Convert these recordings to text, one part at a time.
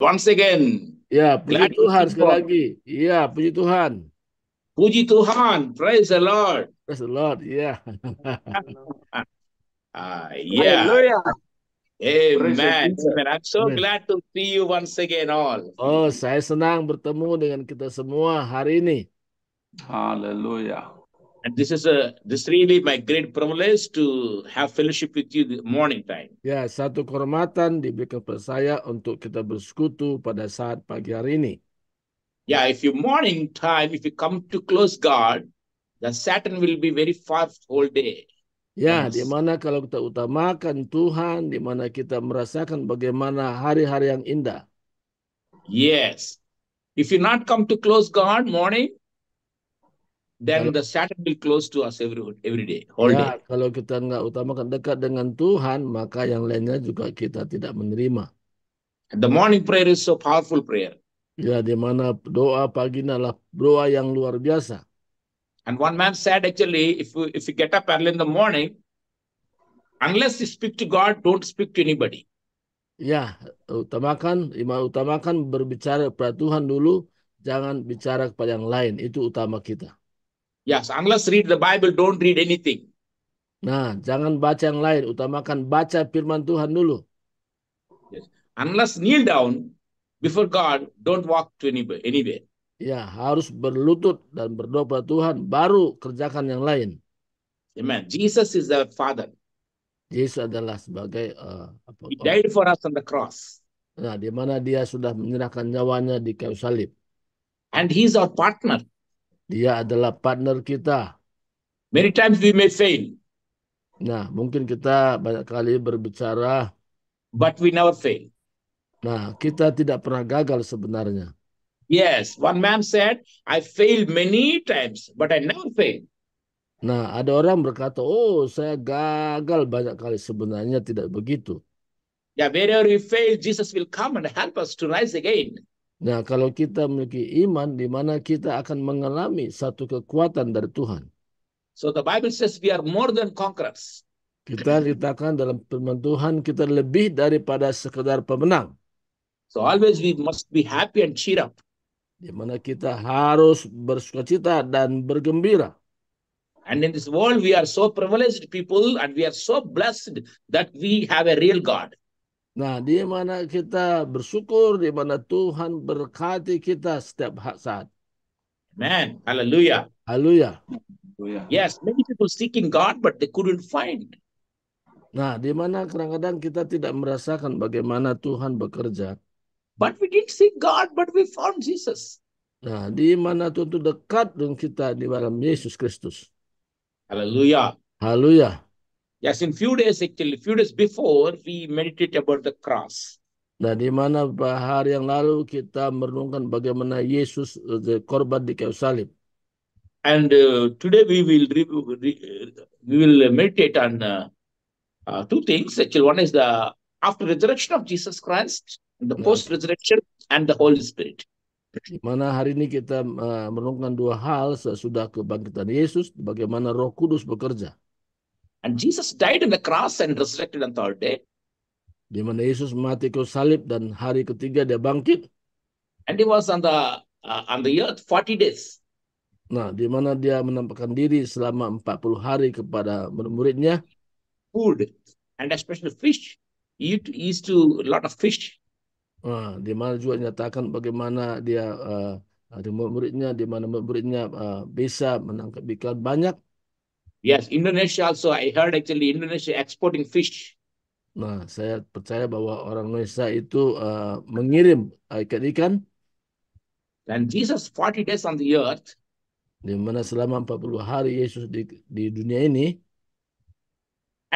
Once again, Ya, puji glad to Tuhan see you sekali all. lagi. Iya, puji Tuhan. Puji Tuhan, praise the Lord. Praise the Lord. Iya. Yeah, Hallelujah. Praise the amen. Jesus. Amen. I'm so Amen. glad to see you once again, all. Oh, saya senang bertemu dengan kita semua hari ini. Hallelujah. And this really my great privilege to have fellowship with you the morning time. Ya, satu kehormatan diberikan kepada saya untuk kita bersekutu pada saat pagi hari ini. Yeah, if you morning time, if you come to close God, the Satan will be very fast whole day. Ya, Yes. di mana kalau kita utamakan Tuhan, di mana kita merasakan bagaimana hari-hari yang indah. Yes. If you not come to close God morning, then the Satan will close to us every day, whole Ya, day. kalau kita nggak utamakan dekat dengan Tuhan, maka yang lainnya juga kita tidak menerima. And the morning prayer is so powerful prayer. Ya, di mana doa pagi ini adalah doa yang luar biasa. And one man said, actually, if you get up early in the morning, unless you speak to God, don't speak to anybody. Ya, utamakan berbicara kepada Tuhan dulu, jangan bicara kepada yang lain. Itu utama kita. Yes, unless read the Bible, don't read anything. Nah, jangan baca yang lain, utamakan baca firman Tuhan dulu. Yes. Unless kneel down before God, don't walk to anywhere. Ya, harus berlutut dan berdoa pada Tuhan, baru kerjakan yang lain. Amen. Jesus is our Father. Yesus adalah sebagai He died for us on the cross. Nah, di mana dia sudah menyerahkan nyawanya di kayu salib. And He's our partner. Dia adalah partner kita. Many times we may fail. Nah, mungkin kita banyak kali berbicara, but we never fail. Nah, kita tidak pernah gagal sebenarnya. Yes, one man said, I failed many times, but I never failed. Nah, ada orang berkata, oh saya gagal banyak kali. Sebenarnya tidak begitu. Yeah, wherever we fail, Jesus will come and help us to rise again. Nah, kalau kita memiliki iman, di mana kita akan mengalami satu kekuatan dari Tuhan. So the Bible says we are more than conquerors. Kita dikatakan dalam firman Tuhan, kita lebih daripada sekedar pemenang. So always we must be happy and cheer up. Di mana kita harus bersukacita dan bergembira. And in this world, we are so privileged people and we are so blessed that we have a real God. Nah, di mana kita bersyukur, di mana Tuhan berkati kita setiap saat. Amen. Hallelujah. Haleluya. Yes, many people seeking God, but they couldn't find. Nah, di mana kadang-kadang kita tidak merasakan bagaimana Tuhan bekerja. But we didn't seek God, but we found Jesus. Nah, di mana Tuhan itu dekat dengan kita di dalam Yesus Kristus. Hallelujah. Haleluya. Yes, in few days before, we meditate about the cross. Nah, di mana beberapa hari yang lalu kita merenungkan bagaimana Yesus korban di kayu salib. And today we will meditate on two things. Actually, one is the after resurrection of Jesus Christ, the post-resurrection, and the Holy Spirit. Di mana hari ini kita merenungkan dua hal sesudah kebangkitan Yesus, bagaimana Roh Kudus bekerja. And Jesus died on the cross and resurrected on the third day. Di mana Yesus mati kayu salib dan hari ketiga dia bangkit. And he was on the earth 40 days. Nah, di mana dia menampakkan diri selama 40 hari kepada murid-muridnya. Food and especially fish. He used to a lot of fish. Nah, di mana juga nyatakan bagaimana dia murid-muridnya, di mana murid-muridnya bisa menangkap ikan banyak. Yes, Indonesia also, I heard actually Indonesia exporting fish. Nah, saya percaya bahwa orang Indonesia itu mengirim ikan-ikan. And Jesus 40 days on the earth. Di mana selama 40 hari Yesus di dunia ini.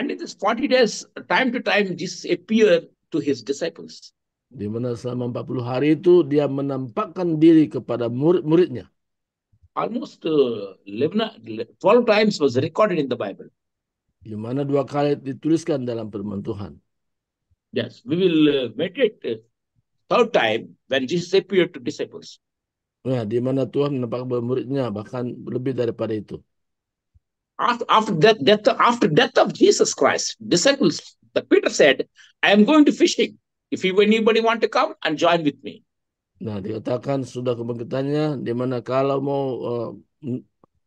And in this 40 days, time to time, Jesus appeared to his disciples. Di mana selama 40 hari itu dia menampakkan diri kepada murid-muridnya. Almost 12 times was recorded in the Bible. Di mana 2 kali dituliskan dalam firman Tuhan. Yes, we will meditate third time when Jesus appeared to disciples. Nah, di mana Tuhan menampakkan muridnya bahkan lebih daripada itu. After death of Jesus Christ, disciples, Peter said, I am going to fishing. if anybody want to come and join with me. Nah, dikatakan sudah kebangkitannya, di mana kalau mau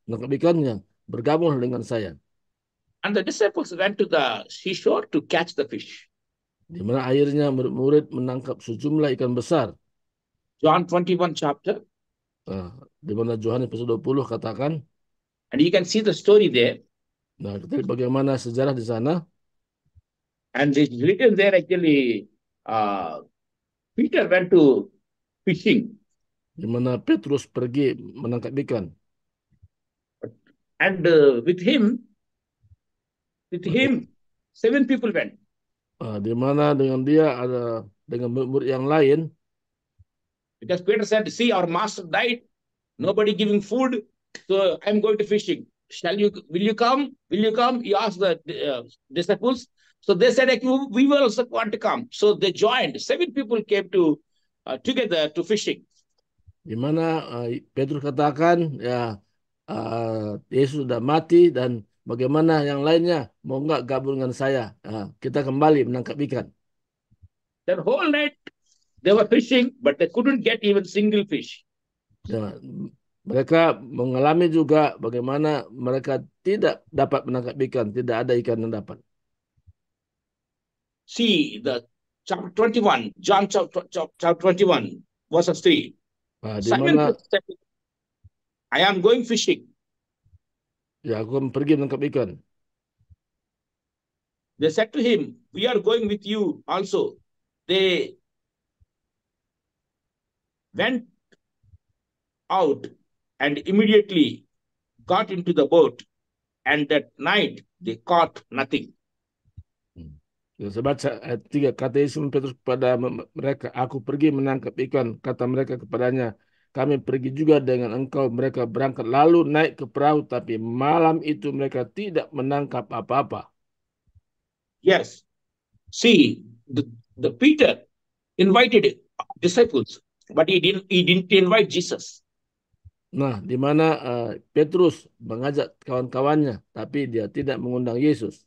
menangkap ikannya, bergabung dengan saya. And the disciples went to the seashore to catch the fish. Di mana akhirnya murid-murid menangkap sejumlah ikan besar. John 21 chapter. Di mana Yohanes pasal 20 katakan. And you can see the story there. Nah, kita lihat bagaimana sejarah di sana. And it's written there actually, Peter went to fishing. Di mana Petrus pergi menangkap ikan. And with him, 7 people went. Di mana dengan dia ada dengan murid yang lain. Because Peter said, see, our master died, nobody giving food, so I'm going to fishing. Will you come? Will you come? He asked the disciples. So they said, we will also want to come. So they joined. 7 people came together to fishing. Di mana Petrus katakan, ya Yesus sudah mati dan bagaimana yang lainnya mau nggak gabung dengan saya? Kita kembali menangkap ikan. That whole night they were fishing, but they couldn't get even single fish. Ya, mereka mengalami juga bagaimana mereka tidak dapat menangkap ikan, tidak ada ikan yang dapat. See the chapter 21, John chapter 21, verses 3. Simon said, I am going fishing. Ya, aku pergi menangkap ikan. They said to him, we are going with you also. They went out and immediately got into the boat, and that night they caught nothing. Saya baca ayat 3, kata Yesus Petrus kepada mereka, aku pergi menangkap ikan. Kata mereka kepadanya, kami pergi juga dengan engkau. Mereka berangkat lalu naik ke perahu, tapi malam itu mereka tidak menangkap apa-apa. Yes. See, the Peter invited disciples, but he didn't invite Jesus. Nah, di mana Petrus mengajak kawan-kawannya, tapi dia tidak mengundang Yesus.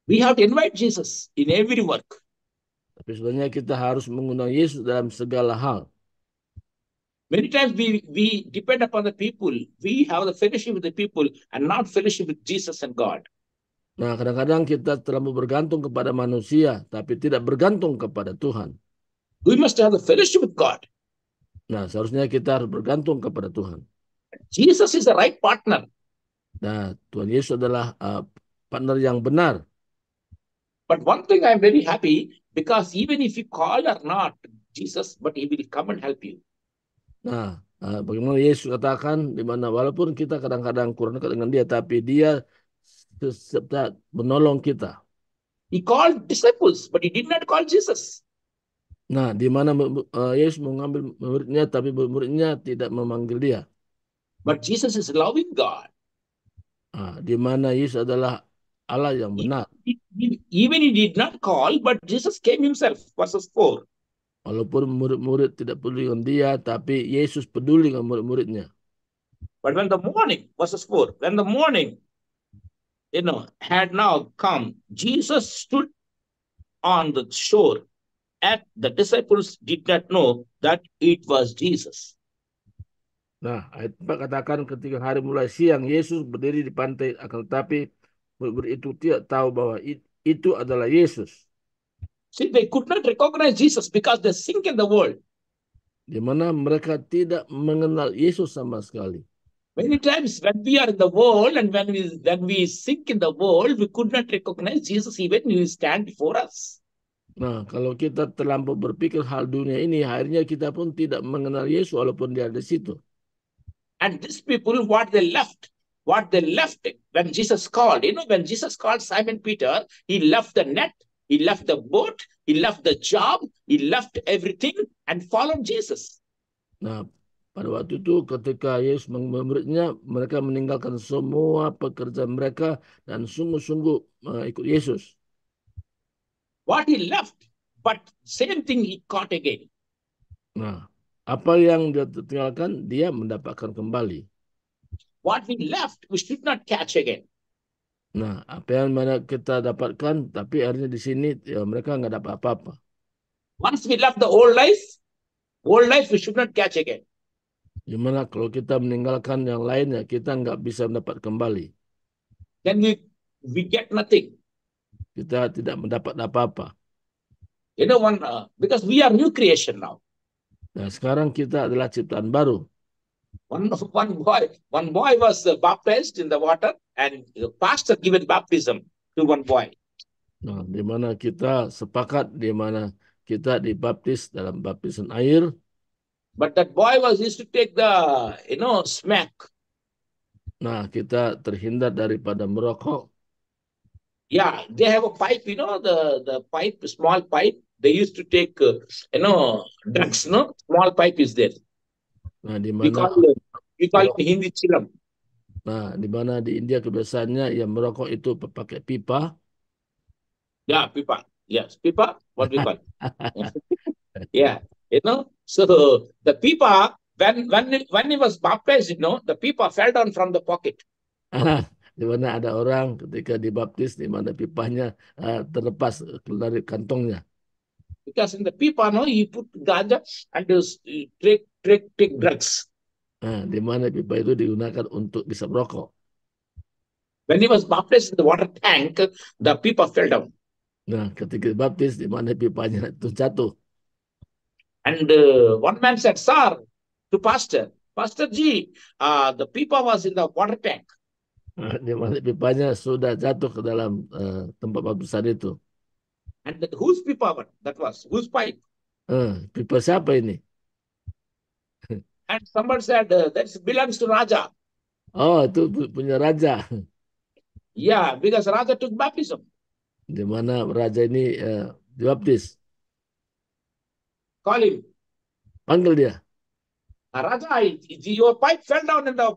We have to invite Jesus in every work. Tapi sebenarnya kita harus mengundang Yesus dalam segala hal. Many times we depend upon the people. We have the fellowship with the people and not fellowship with Jesus and God. Nah, kadang-kadang kita terlalu bergantung kepada manusia, tapi tidak bergantung kepada Tuhan. We must have the fellowship with God. Nah, seharusnya kita harus bergantung kepada Tuhan. Jesus is the right partner. Nah, Tuhan Yesus adalah partner yang benar. But one thing I'm very happy, because even if you call or not Jesus, but he will come and help you. Nah, bagaimana Yesus katakan, di mana walaupun kita kadang-kadang kurang dekat dengan dia, tapi dia tetap menolong kita. He called disciples, but he did not call Jesus. Nah, di mana Yesus mengambil muridnya, tapi muridnya tidak memanggil dia. But Jesus is loving God. Di mana Yesus adalah Allah yang benar. Even he did not call, but Jesus came himself. Verses 4. Walaupun murid-murid tidak peduli dengan dia, tapi Yesus peduli dengan murid-muridnya. But when the morning, verses 4, when the morning, had now come, Jesus stood on the shore, and the disciples did not know that it was Jesus. Nah, ayat 4 katakan ketika hari mulai siang, Yesus berdiri di pantai, akan tetapi murid itu tidak tahu bahwa itu adalah Yesus. See, they could not recognize Jesus because they sink in the world. Di mana mereka tidak mengenal Yesus sama sekali. Many times when we are in the world and when we sink in the world, we could not recognize Jesus even when he stand before us. Nah, kalau kita terlampau berpikir hal dunia ini, akhirnya kita pun tidak mengenal Yesus walaupun dia ada di situ. And these people, what they left when Jesus called, when Jesus called Simon Peter, he left the net, he left the boat, he left the job, he left everything and followed Jesus. Nah, pada waktu itu ketika Yesus muridnya, mereka meninggalkan semua pekerjaan mereka dan sungguh-sungguh ikut Yesus. What he left, but same thing he caught again. Nah, apa yang dia tinggalkan, dia mendapatkan kembali. What we left, we should not catch again. Nah, apa yang mana kita dapatkan, tapi akhirnya di sini ya, mereka nggak dapat apa-apa. Once we left the old life we should not catch again. Gimana kalau kita meninggalkan yang lainnya, kita nggak bisa mendapat kembali. Then we get nothing. Kita tidak mendapat apa-apa. You know, because we are new creation now. Nah, sekarang kita adalah ciptaan baru. One boy was baptized in the water, and the pastor given baptism to one boy. Nah, di mana kita sepakat, di mana kita dibaptis dalam baptisan air. But that boy used to take the, smack. Nah, kita terhindar daripada merokok. Yeah, they have a pipe, the pipe, small pipe. They used to take, drugs, small pipe is there. Nah, di We mana call it Hindi chilam. Nah, di mana di India kebiasaannya yang merokok itu pakai pipa. Yeah, pipa. Yes, pipa, what we call. Yeah, so the pipa, when he was baptized, the pipa fell down from the pocket. Di mana ada orang ketika dibaptis, di mana pipanya terlepas dari kantongnya. Because in the pipa, you put ganja and take drugs. Nah, di mana pipa itu digunakan untuk bisa merokok. When he was baptized in the water tank, the pipa fell down. Nah, ketika dibaptis, di mana pipanya itu jatuh. And one man said, "Sir," to Pastor G, the pipa was in the water tank. Nah, di mana pipanya sudah jatuh ke dalam tempat baptisan itu. And whose pipa that was? Whose pipe? Pipa siapa ini? And somebody said, that belongs to Raja. Oh, itu punya raja. Yeah, because Raja took baptism. Di mana raja ini dibaptis. Call him. Panggil dia. Raja, your pipe fell down in the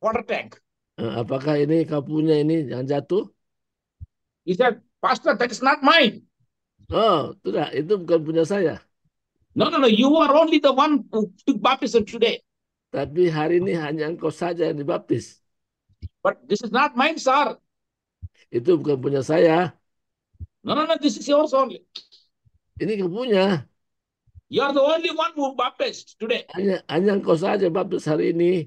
water tank. Apakah ini kau punya ini yang jatuh? He said, "Pastor, that is not mine." Oh, tidak, itu bukan punya saya. No, you are only the one who took baptism today. Tapi hari ini hanya engkau saja yang dibaptis. But this is not mine, sir. Itu bukan punya saya. No, this is yours only. Ini kau punya. You are the only one who baptized today. Hanya engkau saja baptis hari ini.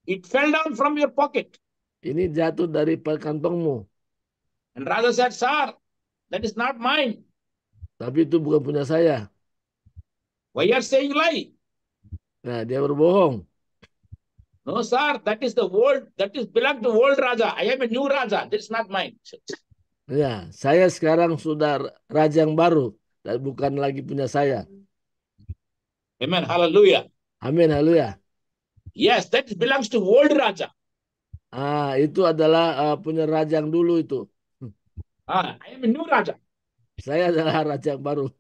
It fell down from your pocket. Ini jatuh dari kantongmu. And Raja said, "Sir, that is not mine." Tapi itu bukan punya saya. Why you are saying lie? Nah, dia berbohong. No, sir, that is belong to old Raja. I am a new Raja. That is not mine. Ya, saya sekarang sudah raja yang baru dan bukan lagi punya saya. Amen. Hallelujah. Amin, haleluya. Yes, that belongs to old Raja. Itu adalah punya raja yang dulu itu. I am a new Raja. Saya adalah raja yang baru.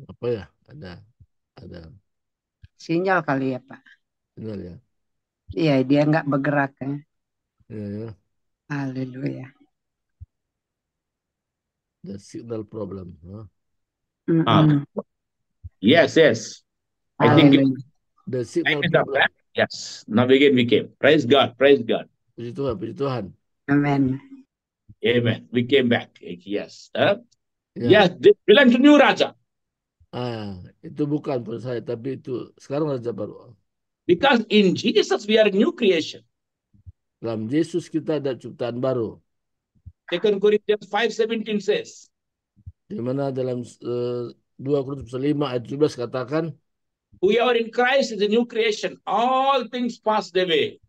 Apa ya? Ada Sinyal kali ya, Pak. sinyal ya. Iya, dia nggak bergerak ya. Ya. Haleluya. The signal problem. Yes. I think The signal it is problem. yes. Now again we came. Praise God. Praise God. Puji Tuhan. Amin. Amen. We came back. Yes. Ya. Yes, this belongs to new Raja. Itu bukan punya saya, tapi itu sekarang raja baru. Because in Jesus we are a new creation. Dalam Yesus kita ada ciptaan baru. 2 Corinthians 5:17 says. Di mana dalam 2 Korintus 5 ayat 17 katakan, whoever in Christ is a new creation. All things passed away.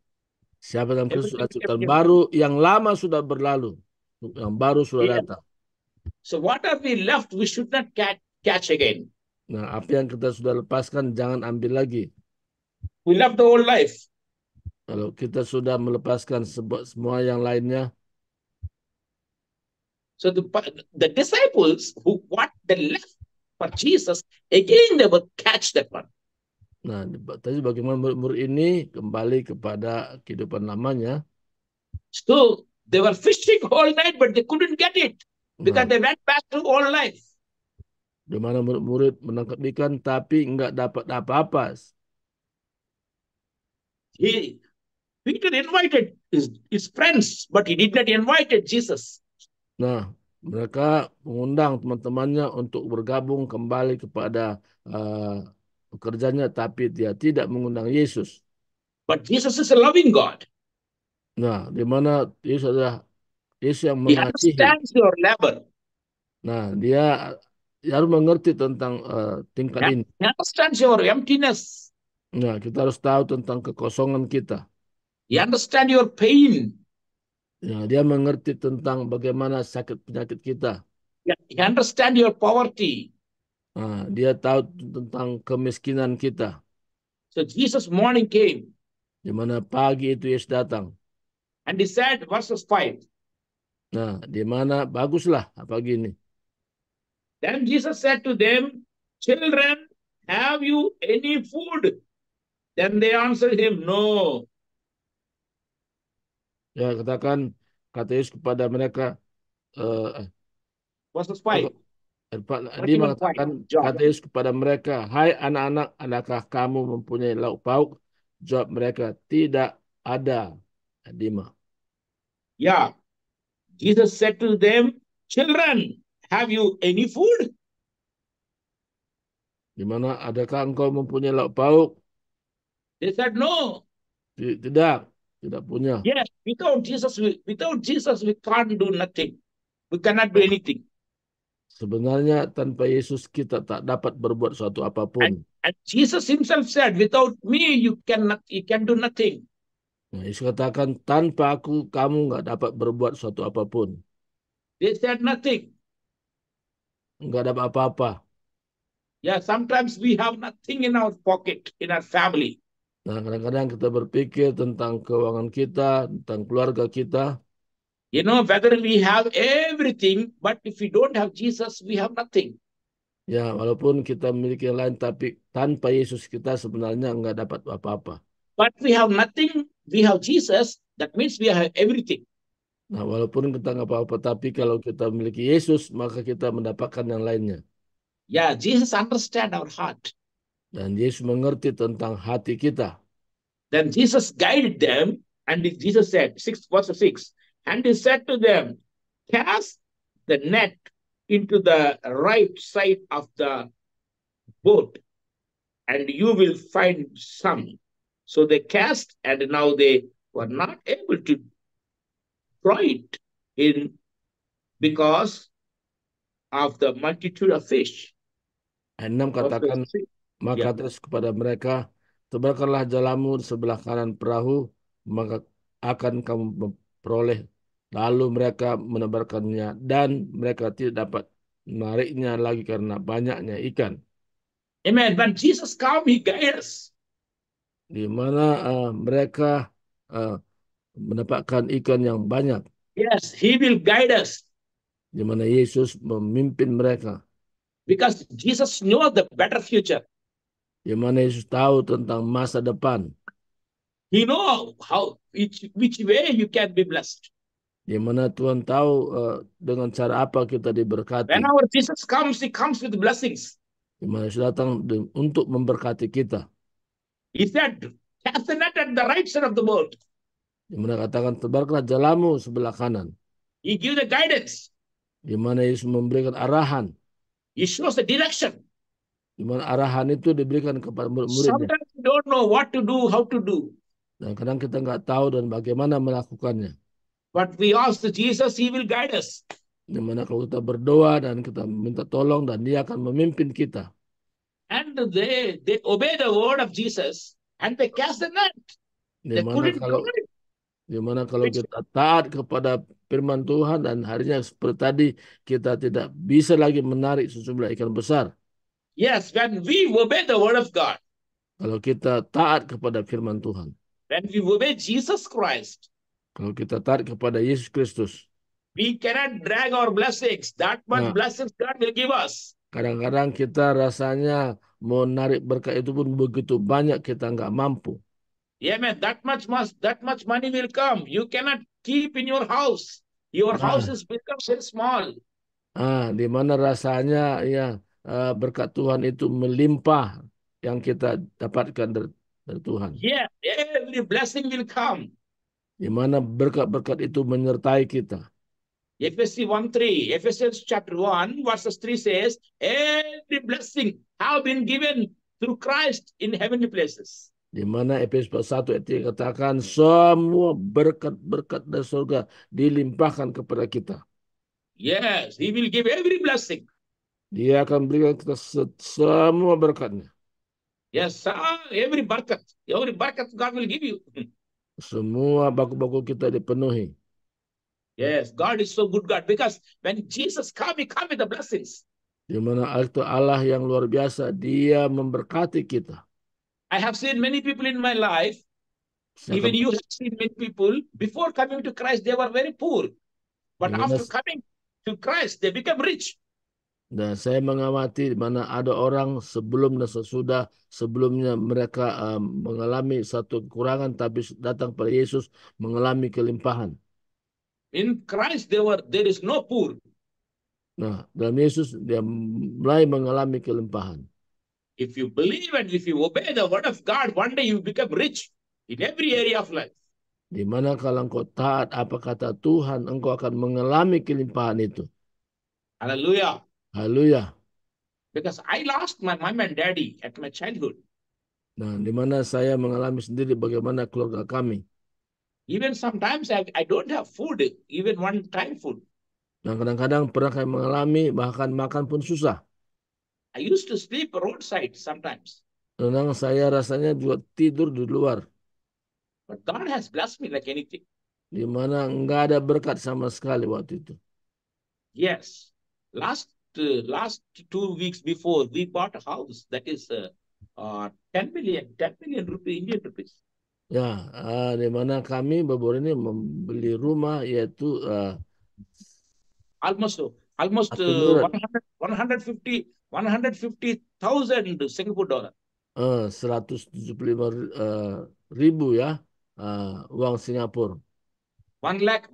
Siapa dalam Kristus sudah ciptaan baru, yang lama sudah berlalu, yang baru sudah datang. So what are we left, we should not catch again. Nah, apa yang kita sudah lepaskan jangan ambil lagi. We left the old life. Kalau kita sudah melepaskan semua yang lainnya. So the disciples what they left for Jesus, again they will catch that one. Nah, tadi bagaimana murid ini kembali kepada kehidupan lamanya. So They were fishing all night, but they couldn't get it because Nah, they went back to old life. di mana murid-murid menangkap ikan tapi nggak dapat apa-apa. Peter invited his friends, but he did not invite Jesus. Nah, mereka mengundang teman-temannya untuk bergabung kembali kepada pekerjanya, tapi dia tidak mengundang Yesus. But Jesus is a loving God. Nah, di mana Yesus adalah Yesus yang He mengasihi. understands your labor. Nah, dia harus mengerti tentang tingkat ini. He understands your emptiness. Nah, kita harus tahu tentang kekosongan kita. He understands your pain. Ya, dia mengerti tentang bagaimana sakit penyakit kita. He understands your poverty. Nah, dia tahu tentang kemiskinan kita. So Jesus morning came. Di mana pagi itu Yesus datang. And he said, verses 5. Nah, di mana baguslah pagi ini. Then Jesus said to them, children, have you any food? Then they answered him, no. Ya, kata Yesus kepada mereka, Verses 5. dia mengatakan, kata Yesus kepada mereka, hai anak-anak, adakah kamu mempunyai lauk pauk? Jawab mereka, tidak ada. Dima. Yeah. Jesus said to them, children, have you any food? Di mana adakah engkau mempunyai lauk pauk? They said, no. Tidak punya. Yes, without Jesus, we can't do nothing. We cannot do anything. Sebenarnya tanpa Yesus kita tak dapat berbuat suatu apapun. And Jesus himself said, without me, you can do nothing. Nah, Yesus katakan, tanpa aku, kamu nggak dapat berbuat suatu apapun. They said nothing. Nggak dapat apa-apa. Yeah, sometimes we have nothing in our pocket, in our family. Nah, kadang-kadang kita berpikir tentang keuangan kita, tentang keluarga kita. You know, whether we have everything, but if we don't have Jesus, we have nothing. Ya, walaupun kita memiliki yang lain, tapi tanpa Yesus kita sebenarnya nggak dapat apa-apa. But we have nothing, we have Jesus, that means we have everything. Nah, walaupun kita nggak apa-apa, tapi kalau kita memiliki Yesus, maka kita mendapatkan yang lainnya. Yeah, Jesus understands our heart. Dan Yesus mengerti tentang hati kita. Then Jesus guided them, and Jesus said, verse 6, and he said to them, cast the net into the right side of the boat, and you will find some. So they cast, and now they were not able to draw it in because of the multitude of fish. 6 katakan, maka terus kepada mereka, tebarkanlah jalamu di sebelah kanan perahu, maka akan kamu memperoleh. Lalu mereka menebarkannya, dan mereka tidak dapat menariknya lagi karena banyaknya ikan. Amen. When Jesus come, he guides us. Di mana mereka mendapatkan ikan yang banyak. Yes, he will guide us. Di mana Yesus memimpin mereka. Because Jesus knows the better future. Di mana Yesus tahu tentang masa depan. He knows which way you can be blessed. Di mana Tuhan tahu dengan cara apa kita diberkati. When our Jesus comes, he comes with blessings. Di mana Yesus datang untuk memberkati kita. He said, cast the net at the right side of the boat. Di mana katakan, tebarkanlah jalamu sebelah kanan. He gives the guidance. Di mana Yesus memberikan arahan. He shows the direction. Di mana arahan itu diberikan kepada murid-muridnya. Sometimes we don't know what to do, how to do. Dan kadang kita nggak tahu dan bagaimana melakukannya. But we ask Jesus, he will guide us. Di mana kalau kita berdoa dan kita minta tolong dan dia akan memimpin kita. And they obey the word of Jesus and they cast the net. They couldn't do it. Di mana kalau kita taat kepada firman Tuhan dan harinya seperti tadi kita tidak bisa lagi menarik sejumlah ikan besar. Yes, when we obey the word of God. Kalau kita taat kepada firman Tuhan. When we obey Jesus Christ. Kalau kita taat kepada Yesus Kristus. We cannot drag our blessings. That much blessings God will give us. Kadang-kadang kita rasanya mau narik berkat itu pun begitu banyak kita nggak mampu. Yeah, man, that much money will come. You cannot keep in your house. Your Nah, house is become very small. di mana rasanya ya berkat Tuhan itu melimpah yang kita dapatkan dari Tuhan. Yeah, every blessing will come. Di mana berkat-berkat itu menyertai kita. Ephesians 1:3, Ephesians chapter 1, verses 3 says, every blessing have been given through Christ in heavenly places. Di mana Efesus 1 ayat 3 katakan semua berkat-berkat dari surga dilimpahkan kepada kita. Yes, he will give every blessing. Dia akan berikan kita semua berkatnya. Yes, every barakat God will give you. Semua baku-baku kita dipenuhi. Yes, God is so good God, because when Jesus come, he come with the blessings. Di mana itu Allah yang luar biasa, dia memberkati kita. I have seen many people in my life, Saya even you have seen many people, before coming to Christ, they were very poor. But Di mana- after coming to Christ, they become rich. Dan saya mengamati di mana ada orang sebelum dan sesudah sebelumnya mereka mengalami satu kekurangan, tapi datang pada Yesus mengalami kelimpahan. In Christ, there is no poor. Nah, dalam Yesus dia mulai mengalami kelimpahan. If you believe and if you obey the word of God, one day you become rich in every area of life. Di mana kalau engkau taat apa kata Tuhan, engkau akan mengalami kelimpahan itu. Hallelujah. Haleluya. Because I lost my mom and daddy at my childhood. Nah, di mana saya mengalami sendiri bagaimana keluarga kami. Even sometimes I don't have food, even one time food. Dan kadang-kadang pernah kami mengalami bahkan makan pun susah. I used to sleep roadside sometimes. Kadang saya rasanya juga tidur di luar. But God has blessed me like anything. Di mana enggak ada berkat sama sekali waktu itu. Yes. Last 2 weeks before, we bought a house that is 10 million rupees, Indian rupees. Ya, di mana kami baru ini membeli rumah yaitu Almost Miliar. 150,000 Singapore dollar. 175.000 ya uang Singapura. 1,50,000.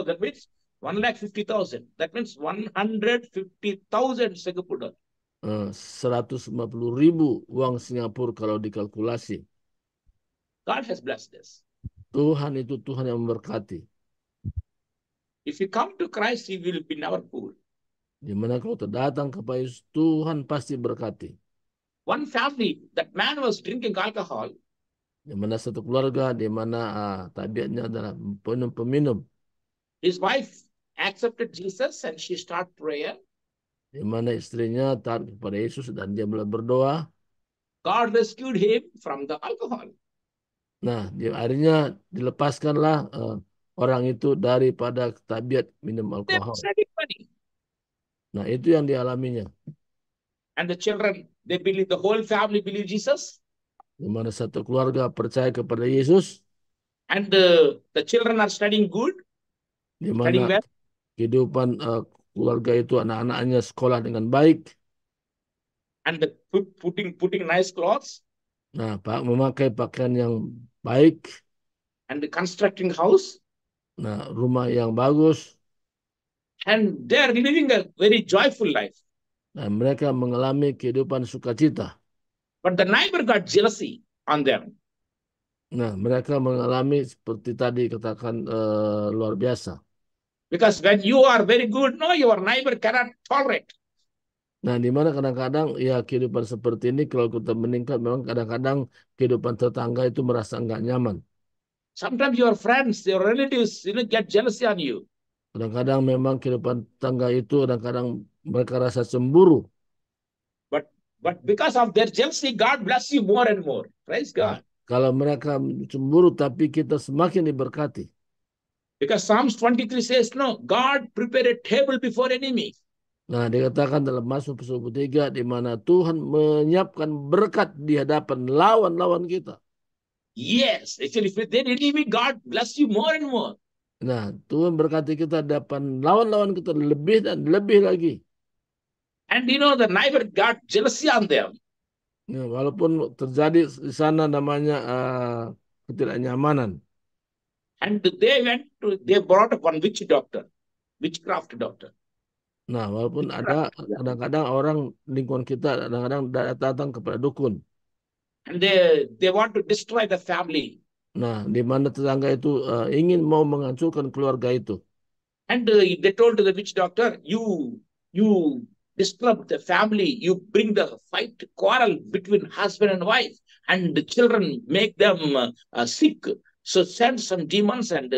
That means 1,50,000. That means 150,000 Singapore dollar. 150.000 uang Singapura kalau dikalkulasi. God has blessed us. Tuhan itu Tuhan yang memberkati. If you come to Christ, He will be never poor. Di mana kalau terdatang kepada Yesus, Tuhan pasti berkati. One family, that man was drinking alcohol. Di mana satu keluarga di mana tabiatnya adalah peminum. His wife accepted Jesus and she started prayer. Di mana istrinya taat kepada Yesus dan dia mulai berdoa. God rescued him from the alcohol. Nah, akhirnya dilepaskanlah orang itu daripada tabiat minum They alkohol. were saving money. Nah, itu yang dialaminya. And the children, the whole family believe Jesus. Di mana satu keluarga percaya kepada Yesus. And the children are studying good. Di Studying mana well. kehidupan keluarga itu anak-anaknya sekolah dengan baik. And putting nice clothes. Nah, memakai pakaian yang baik. And constructing house. Nah, rumah yang bagus. And they are living a very joyful life. Dan mereka mengalami kehidupan sukacita. But the neighbor got jealousy on them. Nah, mereka mengalami seperti tadi katakan luar biasa. Because when you are very good, no, your neighbor cannot tolerate. Nah, di mana kadang-kadang ya kehidupan seperti ini kalau kita meningkat memang kadang-kadang kehidupan tetangga itu merasa enggak nyaman. Sometimes your friends, your relatives, get jealousy on you. Kadang-kadang memang kehidupan tetangga itu kadang-kadang mereka rasa cemburu. But because of their jealousy, God bless you more and more. Praise God. Kalau mereka cemburu tapi kita semakin diberkati. Because Psalms 23 says, no, God prepared a table before enemy. Nah, dikatakan dalam Mazmur 23 di mana Tuhan menyiapkan berkat di hadapan lawan-lawan kita. Yes, actually, if there enemy, God bless you more and more. Nah, Tuhan berkati kita di hadapan lawan-lawan kita lebih dan lebih lagi. And the neighbor got jealousy on them. Nah, walaupun terjadi di sana namanya ketidaknyamanan. And they brought up one witchcraft doctor. Nah, walaupun ada kadang-kadang orang lingkungan kita kadang-kadang datang kepada dukun. And they want to destroy the family. Nah, di mana tetangga itu ingin mau menghancurkan keluarga itu. And they told to the witch doctor, you disturb the family, you bring the fight, quarrel between husband and wife, and the children make them sick. So send some demons and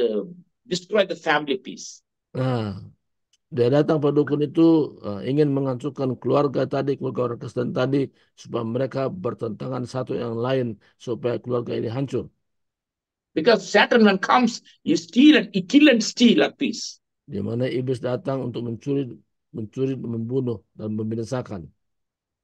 destroy the family peace. Nah, dia datang pada dukun itu ingin menghancurkan keluarga orang Kristen tadi, supaya mereka bertentangan satu yang lain, supaya keluarga ini hancur. Because Satan when comes, he kill and steal a peace. Di mana iblis datang untuk mencuri, membunuh, dan membinasakan.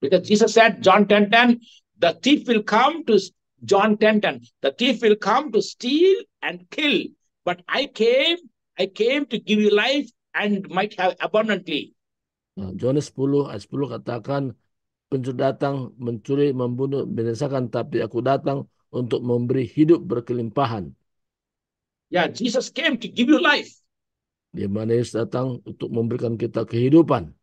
Because Jesus said, John 10:10, the thief will come to John 10:10. The thief will come to steal and kill, but I came to give you life and might have abundantly. Nah, Yohanes 10 ayat 10 katakan, pencuri datang mencuri, membunuh, membinasakan, tapi aku datang untuk memberi hidup berkelimpahan. Yeah, Jesus came to give you life. Di mana Yesus datang untuk memberikan kita kehidupan.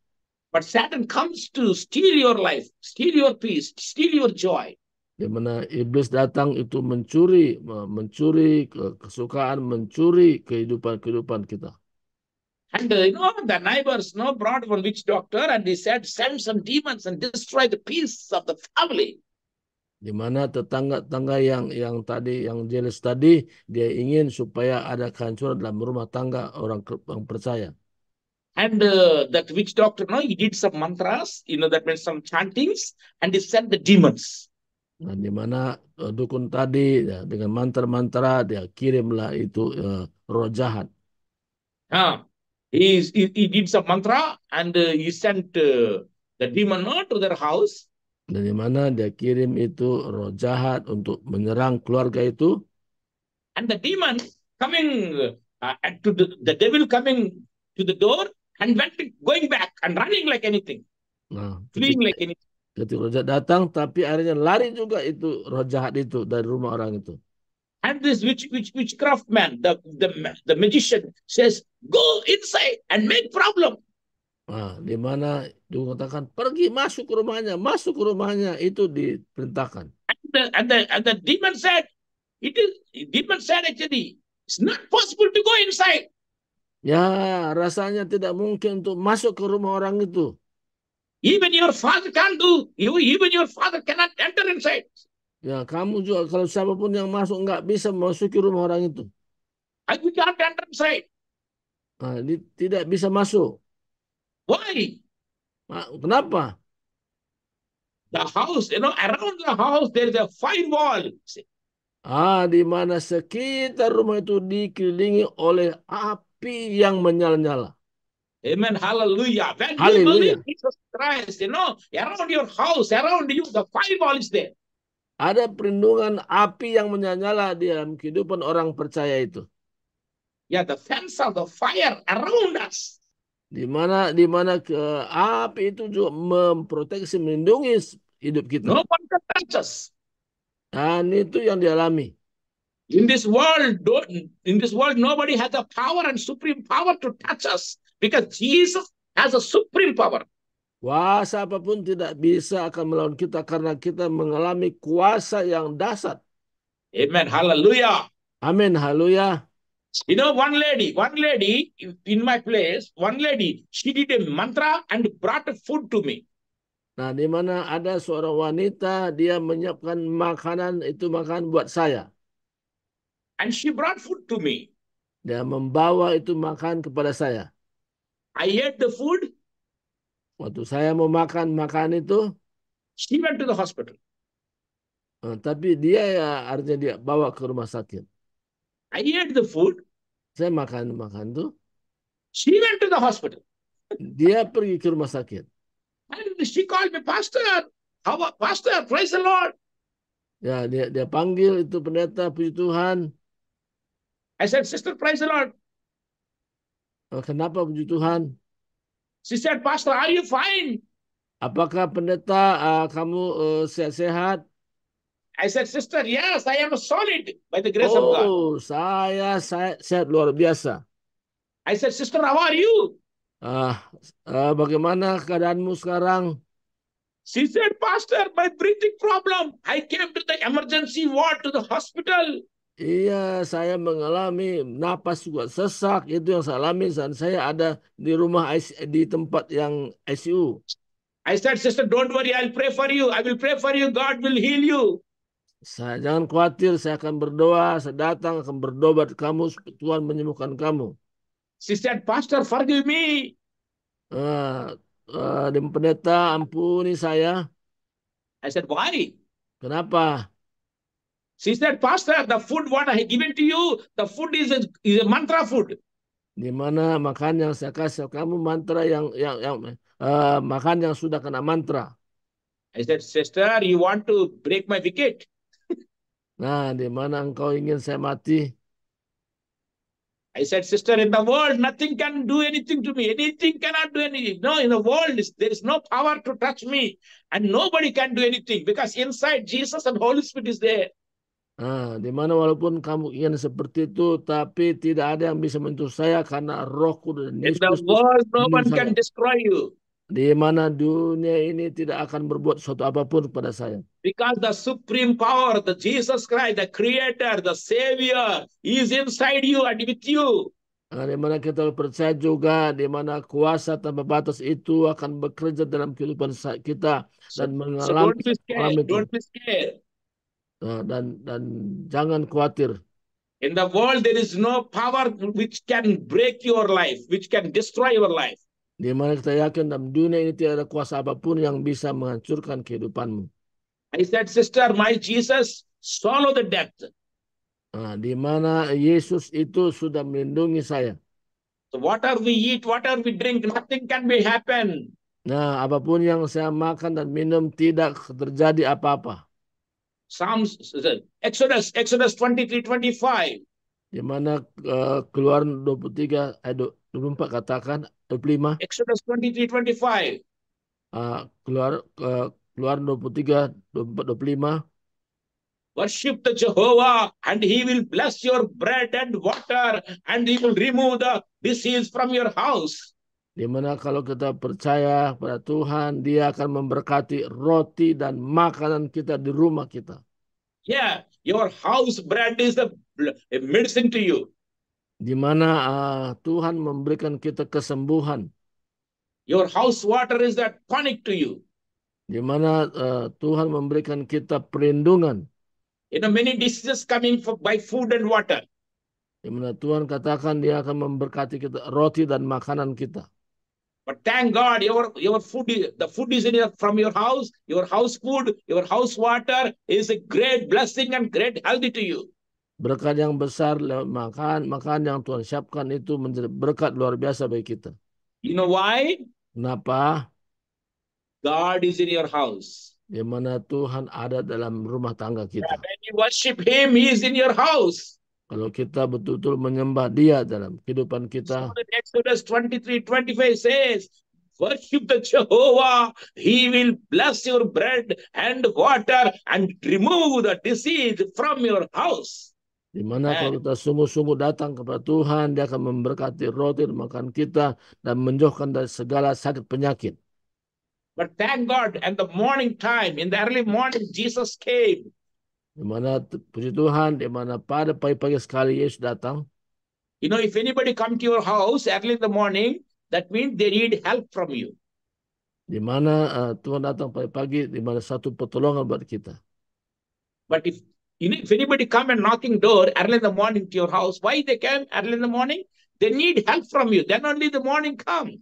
But Satan comes to steal your life, steal your peace, steal your joy. Di mana iblis datang itu mencuri kesukaan, mencuri kehidupan kita. And the neighbors brought one witch doctor and he said, send some demons and destroy the peace of the family. Di mana tetangga-tetangga yang jealous tadi, dia ingin supaya ada kehancuran dalam rumah tangga orang percaya. And that witch doctor, he did some mantras, that means some chantings, and he sent the demons. Nah, di mana dukun tadi dengan mantra-mantra dia kirimlah itu roh jahat. He did some mantra and he sent the demon to their house. Dan di mana dia kirim itu roh jahat untuk menyerang keluarga itu. And the demon coming the devil coming to the door and going back and running like anything. Nah, fleeing like anything. Ketika roh jahat datang, tapi akhirnya lari juga itu roh jahat itu dari rumah orang itu. And this witchcraft man, the magician says, go inside and make problem. Nah, di mana dikatakan pergi masuk ke rumahnya itu diperintahkan. And the demon said, actually, it's not possible to go inside. Ya, rasanya tidak mungkin untuk masuk ke rumah orang itu. Even your father can't do. Even your father cannot enter inside. Ya, kamu juga kalau siapapun yang masuk nggak bisa memasuki rumah orang itu. You can't enter inside. Nah, tidak bisa masuk. Why? Kenapa? The house, around the house there is a firewall. Di mana sekitar rumah itu dikelilingi oleh api yang menyala-nyala. Amen. Hallelujah. When you believe Jesus Christ, around your house, around you, the firewall is there. Ada perlindungan api yang menyala-nyala di dalam kehidupan orang percaya itu. Yeah, the fence of the fire around us. Di mana api itu juga memproteksi, melindungi hidup kita. No one can touch us. Dan itu yang dialami. In this world, nobody has the power and supreme power to touch us because Jesus has a supreme power. Kuasa apapun tidak bisa akan melawan kita karena kita mengalami kuasa yang dahsyat. Amen. Hallelujah. Amin. Haleluya. One lady in my place, she did a mantra and brought food to me. Nah, di mana ada seorang wanita, dia menyiapkan makanan buat saya. And she brought food to me. Dia membawa itu makan kepada saya. I ate the food. Waktu saya mau makan itu, she went to the hospital. Tapi dia artinya dia bawa ke rumah sakit. I ate the food. Saya makan tuh. She went to the hospital. Dia pergi ke rumah sakit. And she called me, Pastor. Pastor, praise the Lord. Ya, dia panggil itu pendeta, puji Tuhan. I said, Sister, praise the Lord. Kenapa puji Tuhan? She said, Pastor, are you fine? Apakah pendeta kamu sehat-sehat? I said, sister, yes, I am solid by the grace of God. Oh, saya sehat luar biasa. I said, sister, how are you? Bagaimana keadaanmu sekarang? She said, Pastor, my breathing problem. I came to the emergency ward to the hospital. Iya, saya mengalami napas juga sesak. Itu yang saya alami saat saya ada di rumah di tempat yang ICU. I said, sister, don't worry. I'll pray for you. I will pray for you. God will heal you. Jangan khawatir, saya akan berdoa. Saya datang akan berdoa buat kamu. Tuhan menyembuhkan kamu. She said, Pastor, forgive me. Pendeta, ampuni saya. I said, why? Kenapa? She said, Pastor, the food what I given to you, the food is a mantra food. Di mana makan yang saya kasih kamu mantra yang makan yang sudah kena mantra. I said, sister, you want to break my wicket? Nah, di mana engkau ingin saya mati? I said, sister, in the world, nothing can do anything to me. Anything cannot do anything. No, in the world, there is no power to touch me. And nobody can do anything because inside Jesus and Holy Spirit is there. Di mana walaupun kamu ingin seperti itu, tapi tidak ada yang bisa menyentuh saya karena Rohku dan In the Yesus. world, no one can destroy you. Di mana dunia ini tidak akan berbuat sesuatu apapun kepada saya. Because the supreme power, the Jesus Christ, the Creator, the Savior, is inside you and with you. Di mana kita percaya juga, di mana kuasa tanpa batas itu akan bekerja dalam kehidupan kita dan mengalami don't be scared. Don't be scared. Dan jangan khawatir. In the world, there is no power which can break your life, which can destroy your life. Di mana kita yakin dalam dunia ini tidak ada kuasa apapun yang bisa menghancurkan kehidupanmu. I said, sister, my Jesus swallow the death. Di mana Yesus itu sudah melindungi saya. So whatever we eat, whatever we drink, nothing can be happen. Nah, apapun yang saya makan dan minum tidak terjadi apa-apa. Exodus 23:25. Di mana Keluaran 23 ayat 24 katakan 25. Exodus 23:25. Keluaran 23 24 25. Worship the Jehovah and he will bless your bread and water and he will remove the disease from your house. Di mana kalau kita percaya pada Tuhan, Dia akan memberkati roti dan makanan kita di rumah kita. Yeah, your house bread is a medicine to you. Di mana Tuhan memberikan kita kesembuhan. Your house water is that tonic to you. Di mana Tuhan memberikan kita perlindungan. Many diseases coming by food and water. Di mana Tuhan katakan Dia akan memberkati kita roti dan makanan kita. But thank God, your food, the food is from your house. Your house food, your house water is a great blessing and great healthy to you. Berkat yang besar makan yang Tuhan siapkan itu menjadi berkat luar biasa bagi kita. You know why? Kenapa? God is in your house. Di mana Tuhan ada dalam rumah tangga kita. When you worship Him, He is in your house. Kalau kita betul-betul menyembah Dia dalam kehidupan kita. So Exodus 23:25 says, worship the Jehovah. He will bless your bread and water and remove the disease from your house. Di mana kalau kita sungguh-sungguh datang kepada Tuhan, Dia akan memberkati roti dan makan kita dan menjauhkan dari segala sakit penyakit. But thank God, at the morning time, in the early morning, Jesus came. Di mana puji Tuhan, di mana pada pagi-pagi sekali Yesus datang. If anybody come to your house early in the morning, that means they need help from you. Di mana Tuhan datang pagi-pagi, di mana satu pertolongan buat kita. But if anybody come and knocking door early in the morning to your house, why they came early in the morning? They need help from you. Then only the morning come.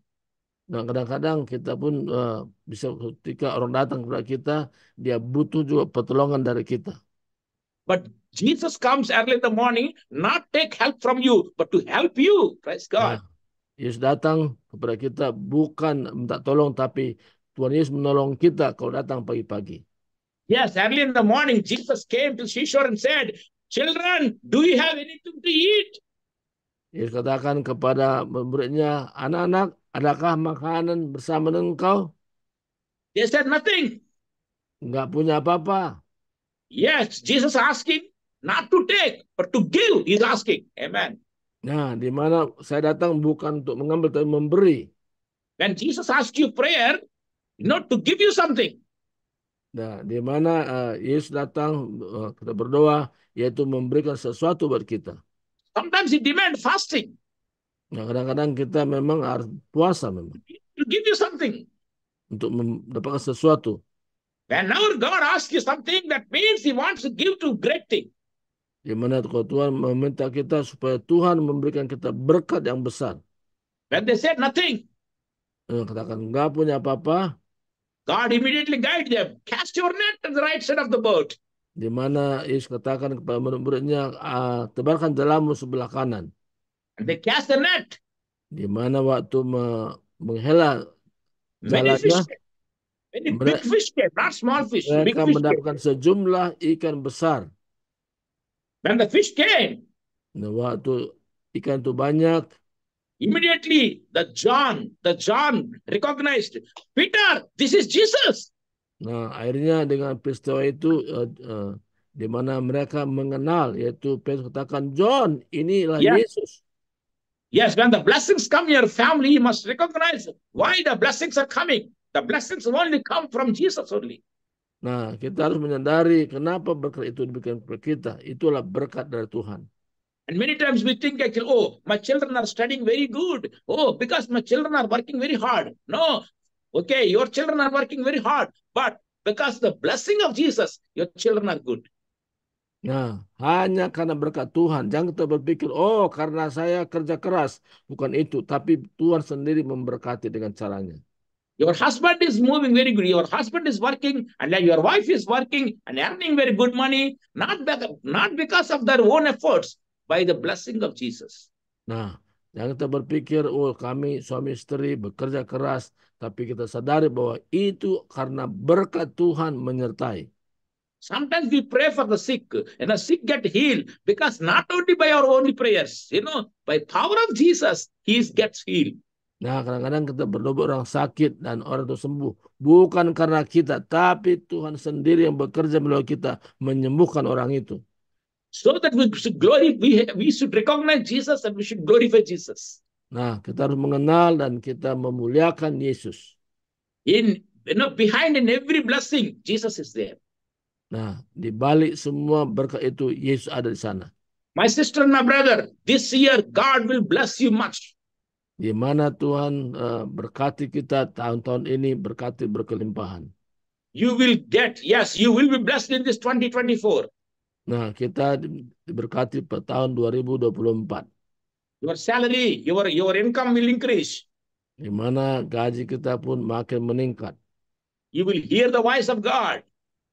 Dan kadang-kadang kita pun bisa ketika orang datang kepada kita, dia butuh juga pertolongan dari kita. But Jesus comes early in the morning, not take help from you, but to help you. Praise God. Yesus datang kepada kita bukan minta tolong, tapi Tuhan Yesus menolong kita kalau datang pagi-pagi. Yes, early in the morning, Jesus came to seashore and said, children, do you have anything to eat? Yesus katakan kepada murid-muridnya, anak-anak, adakah makanan bersama dengan engkau? They said nothing. Enggak punya apa-apa. Yes, Jesus asking not to take, but to give. He's asking. Amen. Nah, di mana saya datang bukan untuk mengambil tapi memberi. When Jesus asks you prayer, not to give you something. Nah, di mana Yesus datang kita berdoa yaitu memberikan sesuatu buat kita. Sometimes he demands fasting Nah, kadang-kadang kita memang harus puasa memang to give you something. untuk mendapatkan sesuatu. Whenever God asks you something, that means he wants to give to great thing. Di mana kalau Tuhan meminta kita supaya Tuhan memberikan kita berkat yang besar. When they said nothing, Katakan nggak punya apa-apa, God immediately guide them. Cast your net on the right side of the boat. di mana Yesus katakan kepada murid-muridnya, tebarkan jalamu sebelah kanan. And they cast the net. Di mana waktu menghela Many jalannya, fish came. Many big fish came, not small fish. Big mereka fish came. mendapatkan sejumlah ikan besar. When the fish came, Nah, waktu ikan itu banyak, immediately the John recognized, Peter, this is Jesus. nah akhirnya dengan peristiwa itu di mana mereka mengenal, yaitu Petrus katakan, John, inilah Yeah. Yesus. Yes, when the blessings come in your family, you must recognize why the blessings are coming. The blessings only come from Jesus only. Nah, kita harus menyadari kenapa berkat itu diberikan kepada kita. Itulah berkat dari Tuhan. And many times we think, actually, oh, my children are studying very good. Oh, because my children are working very hard. No. Okay, your children are working very hard. But because the blessing of Jesus, your children are good. Nah, hanya karena berkat Tuhan. Jangan kita berpikir, oh karena saya kerja keras. Bukan itu. Tapi Tuhan sendiri memberkati dengan caranya. Your husband is moving very good. Your husband is working, and then your wife is working and earning very good money, not because of their own efforts, by the blessing of Jesus. Nah, jangan kita berpikir, oh kami suami istri bekerja keras, tapi kita sadari bahwa itu karena berkat Tuhan menyertai. Sometimes we pray for the sick, and the sick get healed because not only by our only prayers, by power of Jesus, he gets healed. Nah, kadang-kadang kita berdoa orang sakit dan orang itu sembuh. Bukan karena kita, tapi Tuhan sendiri yang bekerja melalui kita menyembuhkan orang itu. So that we should recognize Jesus and we should glorify Jesus. Nah, kita harus mengenal dan kita memuliakan Yesus. Behind in every blessing, Jesus is there. Nah, di balik semua berkat itu, Yesus ada di sana. My sister and my brother, this year God will bless you much. Di mana Tuhan berkati kita tahun-tahun ini, berkati berkelimpahan. You will be blessed in this 2024. Nah, kita diberkati pada tahun 2024. Your salary, your income will increase. Di mana gaji kita pun makin meningkat. You will hear the voice of God.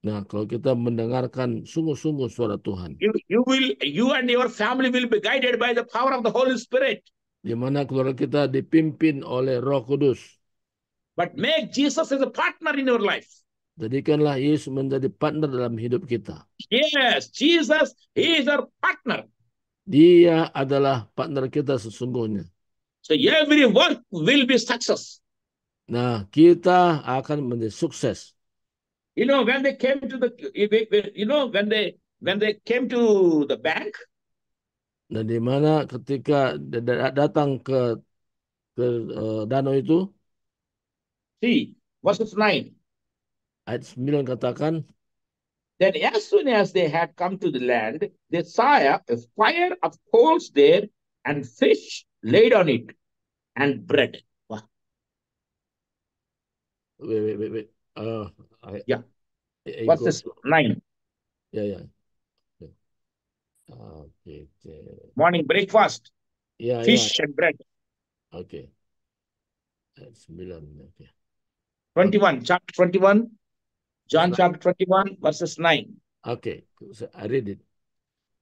Nah, kalau kita mendengarkan sungguh-sungguh suara Tuhan. You and your family will be guided by the power of the Holy Spirit. Di mana keluarga kita dipimpin oleh Roh Kudus. But make Jesus as a partner in your life. Jadikanlah Yesus menjadi partner dalam hidup kita. Yes, Jesus, he is our partner. Dia adalah partner kita sesungguhnya. So every work will be success. Nah, kita akan menjadi sukses. When they came to when they came to the bank. Dan di mana ketika datang ke danau itu. See, verse 9. Ayat 9 katakan. Then as soon as they had come to the land, they saw a fire of coals there and fish laid on it and bread. Wow. Wait. Yeah. Verse 9. Yeah. Okay. Morning breakfast. Fish and bread. Okay. Ayat 9. Okay. 21, chapter 21. John chapter 21, verses 9. Okay, I read it.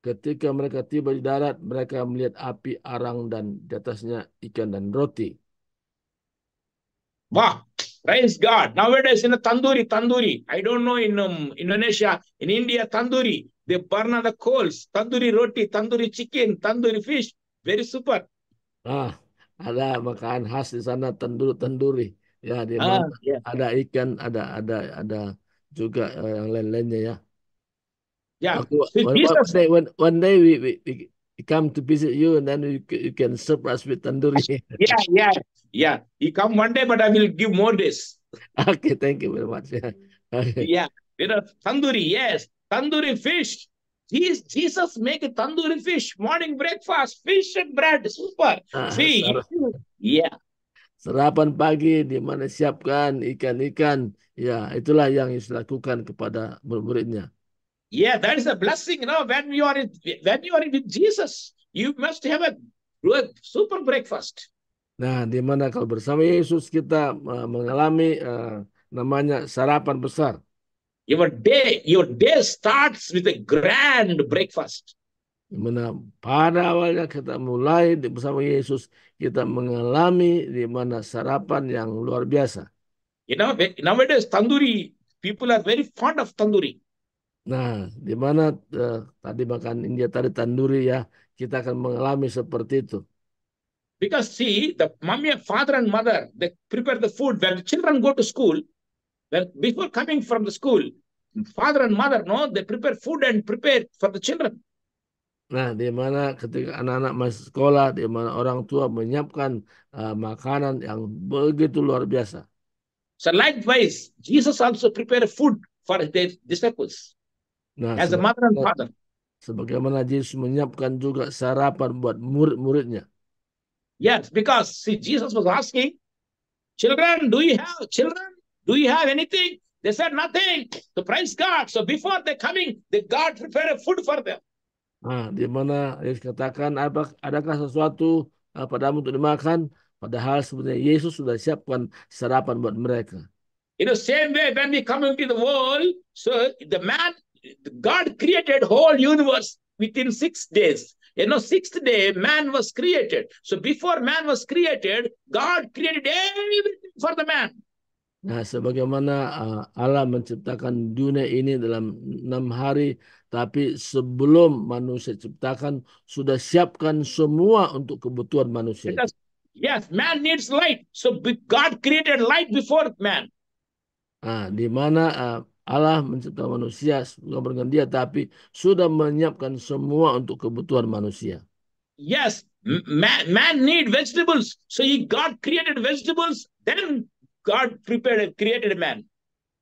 Ketika mereka tiba di darat, mereka melihat api arang dan di atasnya ikan dan roti. Wow, praise God. Nowadays in a tandoori. I don't know in Indonesia, in India, tandoori. They burn on the coals. Tandoori roti, tandoori chicken, tandoori fish. Very super. Ada makanan khas di sana, tandoori. Ya, di mana ada ikan, ada juga yang lain-lainnya ya. Yeah. Okay, So Jesus, one day we come to visit you, and then you can serve us with tandoori. yeah. He come one day, but I will give more days. Okay, thank you very much. Yeah. Okay. Yeah. Tandoori, yes. Tandoori fish. Jesus make a tandoori fish, morning breakfast, fish and bread. Super. See, yeah. Sarapan pagi di mana siapkan ikan-ikan. Ya, itulah yang Yesus lakukan kepada murid-muridnya. Yeah, that is a blessing. When you are with Jesus, you must have a super breakfast. Nah, di mana kalau bersama Yesus kita mengalami namanya sarapan besar. Your day starts with a grand breakfast. Di mana pada awalnya kita mulai bersama Yesus, kita mengalami di mana sarapan yang luar biasa. Nowadays tandoori, people are very fond of tandoori. Nah, di mana tadi makan India tadi tandoori ya, kita akan mengalami seperti itu. Because see, the father and mother, they prepare the food when the children go to school. Before coming from the school, father and mother, they prepare food and prepare for the children. Nah, di mana ketika anak-anak masih sekolah, di mana orang tua menyiapkan makanan yang begitu luar biasa. So likewise, Jesus also prepared food for his disciples. Nah, as a mother and father. Sebagaimana Yesus menyiapkan juga sarapan buat murid-muridnya. Yes, because see, Jesus was asking, children, do you have anything? They said nothing. So praise God. So before they coming, God prepared a food for them. Nah, di mana Yesus katakan, adakah sesuatu padamu untuk dimakan? Padahal sebenarnya Yesus sudah siapkan sarapan buat mereka. In the same way, when we come into the world, so God created whole universe within 6 days. 6th day, man was created. So before man was created, God created everything for the man. Nah, sebagaimana Allah menciptakan dunia ini dalam 6 hari, tapi sebelum manusia ciptakan, sudah siapkan semua untuk kebutuhan manusia. Yes, man needs light. So God created light before man. Nah, di mana Allah menciptakan manusia dengan dia, tapi sudah menyiapkan semua untuk kebutuhan manusia. Yes, man need vegetables. So God created vegetables, then God created man.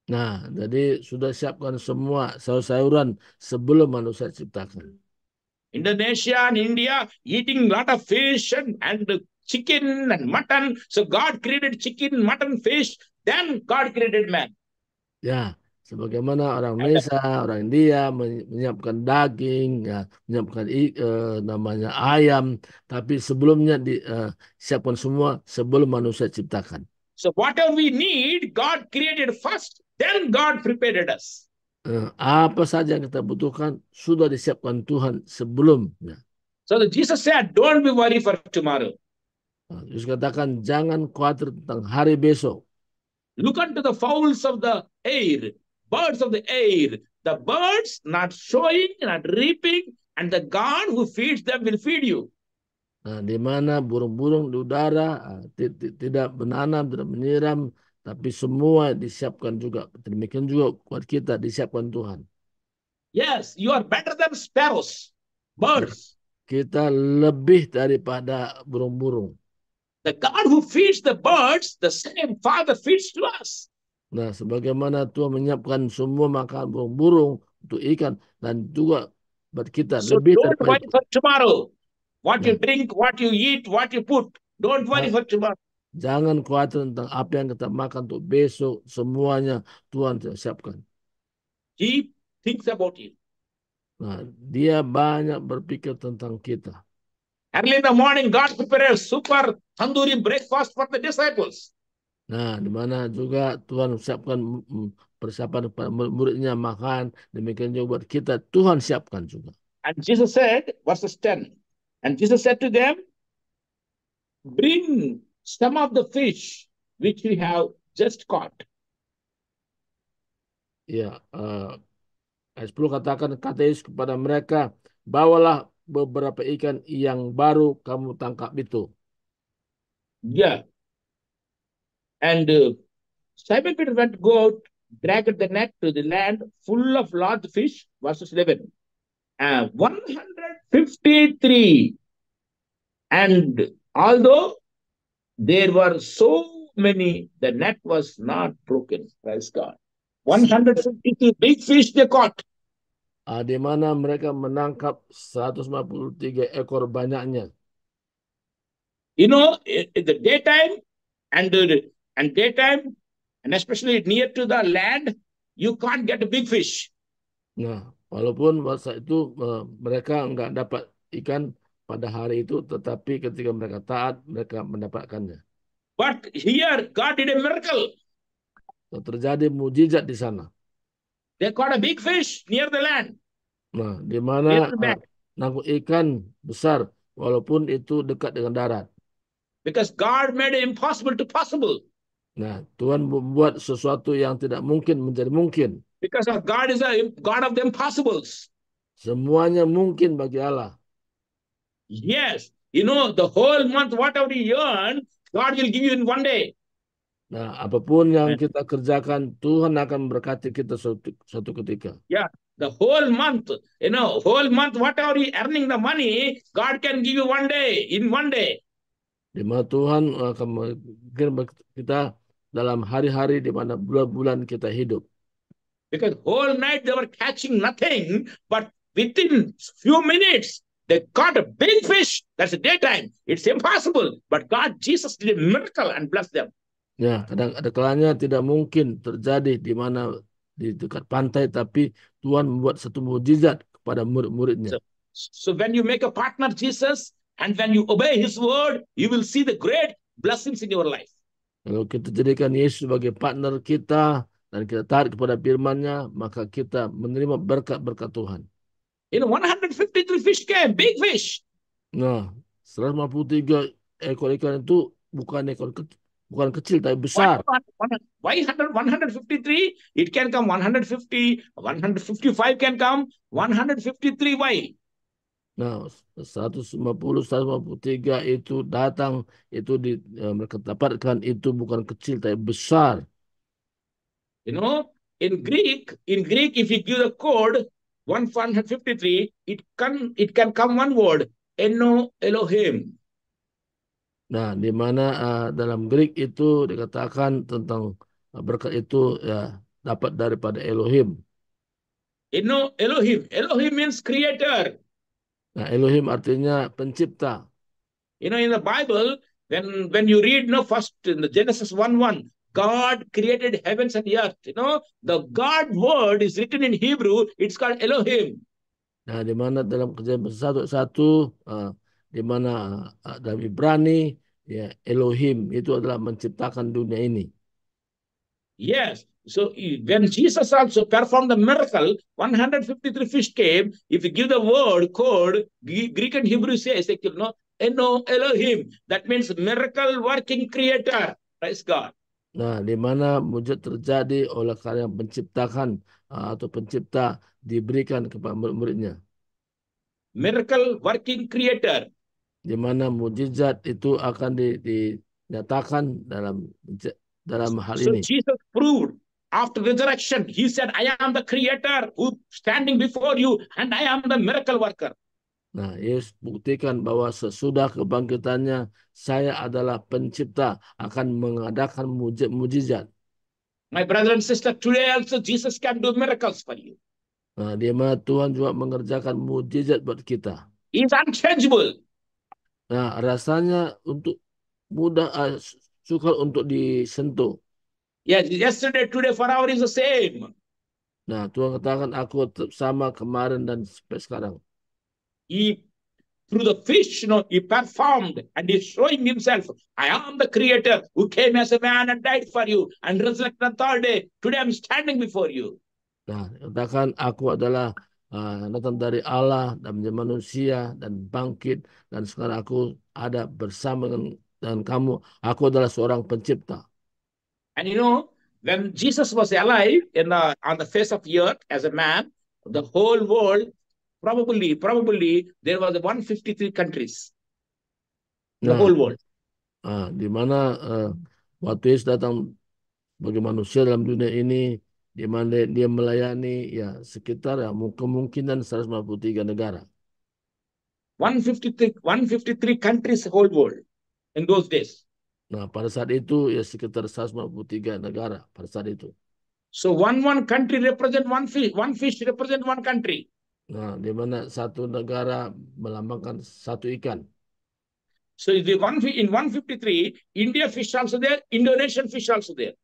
Nah, jadi sudah siapkan semua sayur-sayuran sebelum manusia ciptakan. Indonesia and India eating a lot of fish and chicken and mutton. So God created chicken, mutton, fish. Then God created man. Ya, sebagaimana orang Indonesia, orang India menyiapkan daging, ya, menyiapkan namanya ayam, tapi sebelumnya disiapkan semua sebelum manusia ciptakan. So whatever we need, God created first, then God prepared us. Apa saja yang kita butuhkan sudah disiapkan Tuhan sebelumnya. So Jesus said, don't be worried for tomorrow. Yesus katakan jangan khawatir tentang hari besok. Look unto the fowls of the air, birds of the air. The birds not sowing, not reaping, and the God who feeds them will feed you. Nah, di mana burung-burung di udara tidak menanam, tidak menyiram, tapi semua disiapkan juga. Demikian juga buat kita disiapkan Tuhan. Yes, you are better than sparrows, birds. Kita lebih daripada burung-burung. The God who feeds the birds, the same Father feeds to us. Nah, sebagaimana Tuhan menyiapkan semua makan burung-burung untuk ikan dan juga buat kita So lebih don't daripada worry for tomorrow. What you drink, what you eat, what you put. Don't worry for tomorrow. Jangan khawatir tentang apa yang kita makan untuk besok. Semuanya Tuhan siapkan. He thinks about you. Nah, dia banyak berpikir tentang kita. Early in the morning, God prepared a super tandoori breakfast for the disciples. Nah, di mana juga Tuhan siapkan persiapan murid-muridnya makan. Demikian juga buat kita, Tuhan siapkan juga. And Jesus said, verses 10, and Jesus said to them, bring some of the fish which we have just caught. Ya, ayat 10 katakan, kata Yesus kepada mereka, bawalah beberapa ikan yang baru kamu tangkap itu. Yeah. And Simon Peter went to go out dragged the net to the land full of large fish, verses 11. 153. And although there were so many, the net was not broken. Praise God. 153 big fish they caught. Di mana mereka menangkap 153 ekor banyaknya. You know, in the daytime and daytime, and especially near to the land, you can't get a big fish. Nah, walaupun masa itu mereka nggak dapat ikan pada hari itu, tetapi ketika mereka taat, mereka mendapatkannya. But here, God did a miracle. Terjadi mujizat di sana. They caught a big fish near the land. Nah, di mana nangkuk ikan besar, walaupun itu dekat dengan darat. Because God made it impossible to possible. Nah, Tuhan membuat sesuatu yang tidak mungkin menjadi mungkin. Because God is a God of the impossibles. Semuanya mungkin bagi Allah. Yes. You know, the whole month, whatever you earn, God will give you in one day. Nah, apapun yang kita kerjakan, Tuhan akan memberkati kita suatu ketika. Yeah. The whole month, whatever you earning the money, God can give you one day, in one day. Di mana Tuhan akan mengirim kita dalam hari-hari di mana bulan-bulan kita hidup. Because whole night they were catching nothing, but within few minutes they caught a big fish. That's the daytime. It's impossible, but God, Jesus did a miracle and blessed them. Ya, kadang ada kalanya tidak mungkin terjadi di mana di dekat pantai, tapi Tuhan membuat satu mukjizat kepada murid-muridnya. So when you make a partner Jesus and when you obey His word, you will see the great blessings in your life. Kalau kita jadikan Yesus sebagai partner kita dan kita taat kepada firman-Nya, maka kita menerima berkat-berkat Tuhan. 153 fish came, big fish. Nah, 153 ekor ikan itu bukan kecil, tapi besar. Why 153? It can come 150, 155 can come, 153 why? Nah, 150, 153 itu datang, itu mereka dapatkan, itu bukan kecil, tapi besar. In Greek, if you give the code 153, it can come one word, Eno Elohim. Nah, di mana dalam Greek itu dikatakan tentang berkat itu ya dapat daripada Elohim. Eno Elohim. Elohim means creator. Nah, Elohim artinya pencipta. In the Bible, when you read first in the Genesis 1:1, God created heavens and the earth. The God word is written in Hebrew. It's called Elohim. Nah, di mana dalam Kejadian 1:1, di mana dalam Ibrani, ya Elohim itu adalah menciptakan dunia ini. Yes. So when Jesus also performed the miracle, 153 fish came. If you give the word code, Greek and Hebrew says, Eno Elohim. That means miracle working creator. Praise God. Nah, di mana mujizat terjadi oleh karena menciptakan atau pencipta diberikan kepada murid-muridnya. Miracle working creator. Di mana mujizat itu akan dinyatakan dalam hal ini. So Jesus proved after resurrection, He said, I am the creator who standing before you and I am the miracle worker. Nah, Yesus buktikan bahwa sesudah kebangkitannya, saya adalah pencipta, akan mengadakan mujizat. My brother and sister, today also Jesus can do miracles for you. Nah, di mana Tuhan juga mengerjakan mujizat buat kita. He is unchangeable. Nah, rasanya untuk mudah, sukar untuk disentuh. Yes, yesterday, today, forever is the same. Nah, Tuhan katakan aku tetap sama kemarin dan sampai sekarang. He, through the fish, He performed and He's showing Himself. I am the creator who came as a man and died for you and resurrected on the third day. Today I'm standing before you. Nah, katakan aku adalah datang dari Allah dan menjadi manusia dan bangkit, dan sekarang aku ada bersama dengan kamu. Aku adalah seorang pencipta. And when Jesus was alive on the face of the earth as a man, the whole world, probably there was 153 countries. The whole world. Di mana waktu Yesus datang sebagai manusia dalam dunia ini, di mana dia melayani ya sekitar ya kemungkinan 153 negara. 153 countries whole world in those days. Nah, pada saat itu ya sekitar 153 negara pada saat itu. So one country represent one fish represent one country. Nah, di mana satu negara melambangkan satu ikan. So in 153, India fish also there, Indonesian fish also there.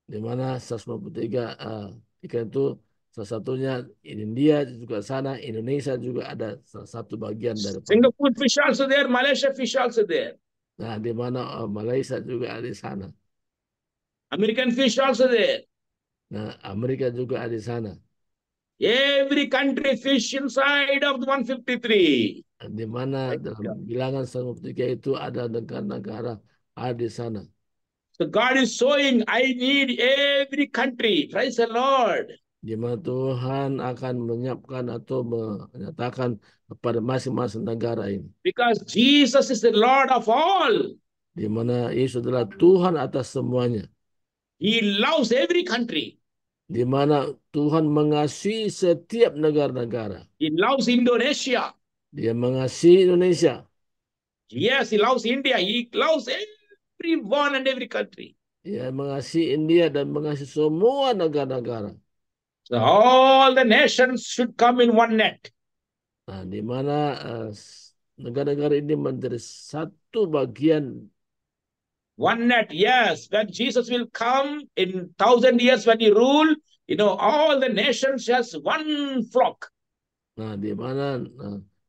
Di mana 153 ikan itu salah satunya India juga sana, Indonesia juga ada salah satu bagian daripada. Singapore fish also there, Malaysia fish also there. Nah, di mana Malaysia juga ada di sana. American fish also there. Nah, Amerika juga ada di sana. Every country fish inside of the 153. Di mana dalam bilangan 153 itu ada negara-negara ada di sana. So God is showing, I need every country. Praise the Lord. Di mana Tuhan akan menyiapkan atau menyatakan kepada masing-masing negara ini. Because Jesus is the Lord of all. Di mana Yesus adalah Tuhan atas semuanya. He loves every country. Di mana Tuhan mengasihi setiap negara-negara. He loves Indonesia. Dia mengasihi Indonesia. Yes, he loves India. He loves everyone and every country. Dia mengasihi India dan mengasihi semua negara-negara. So all the nations should come in one net. Nah, di mana negara-negara ini menjadi satu bagian. One net, yes. When Jesus will come in 1,000 years when he rule, all the nations has one flock. Nah, di mana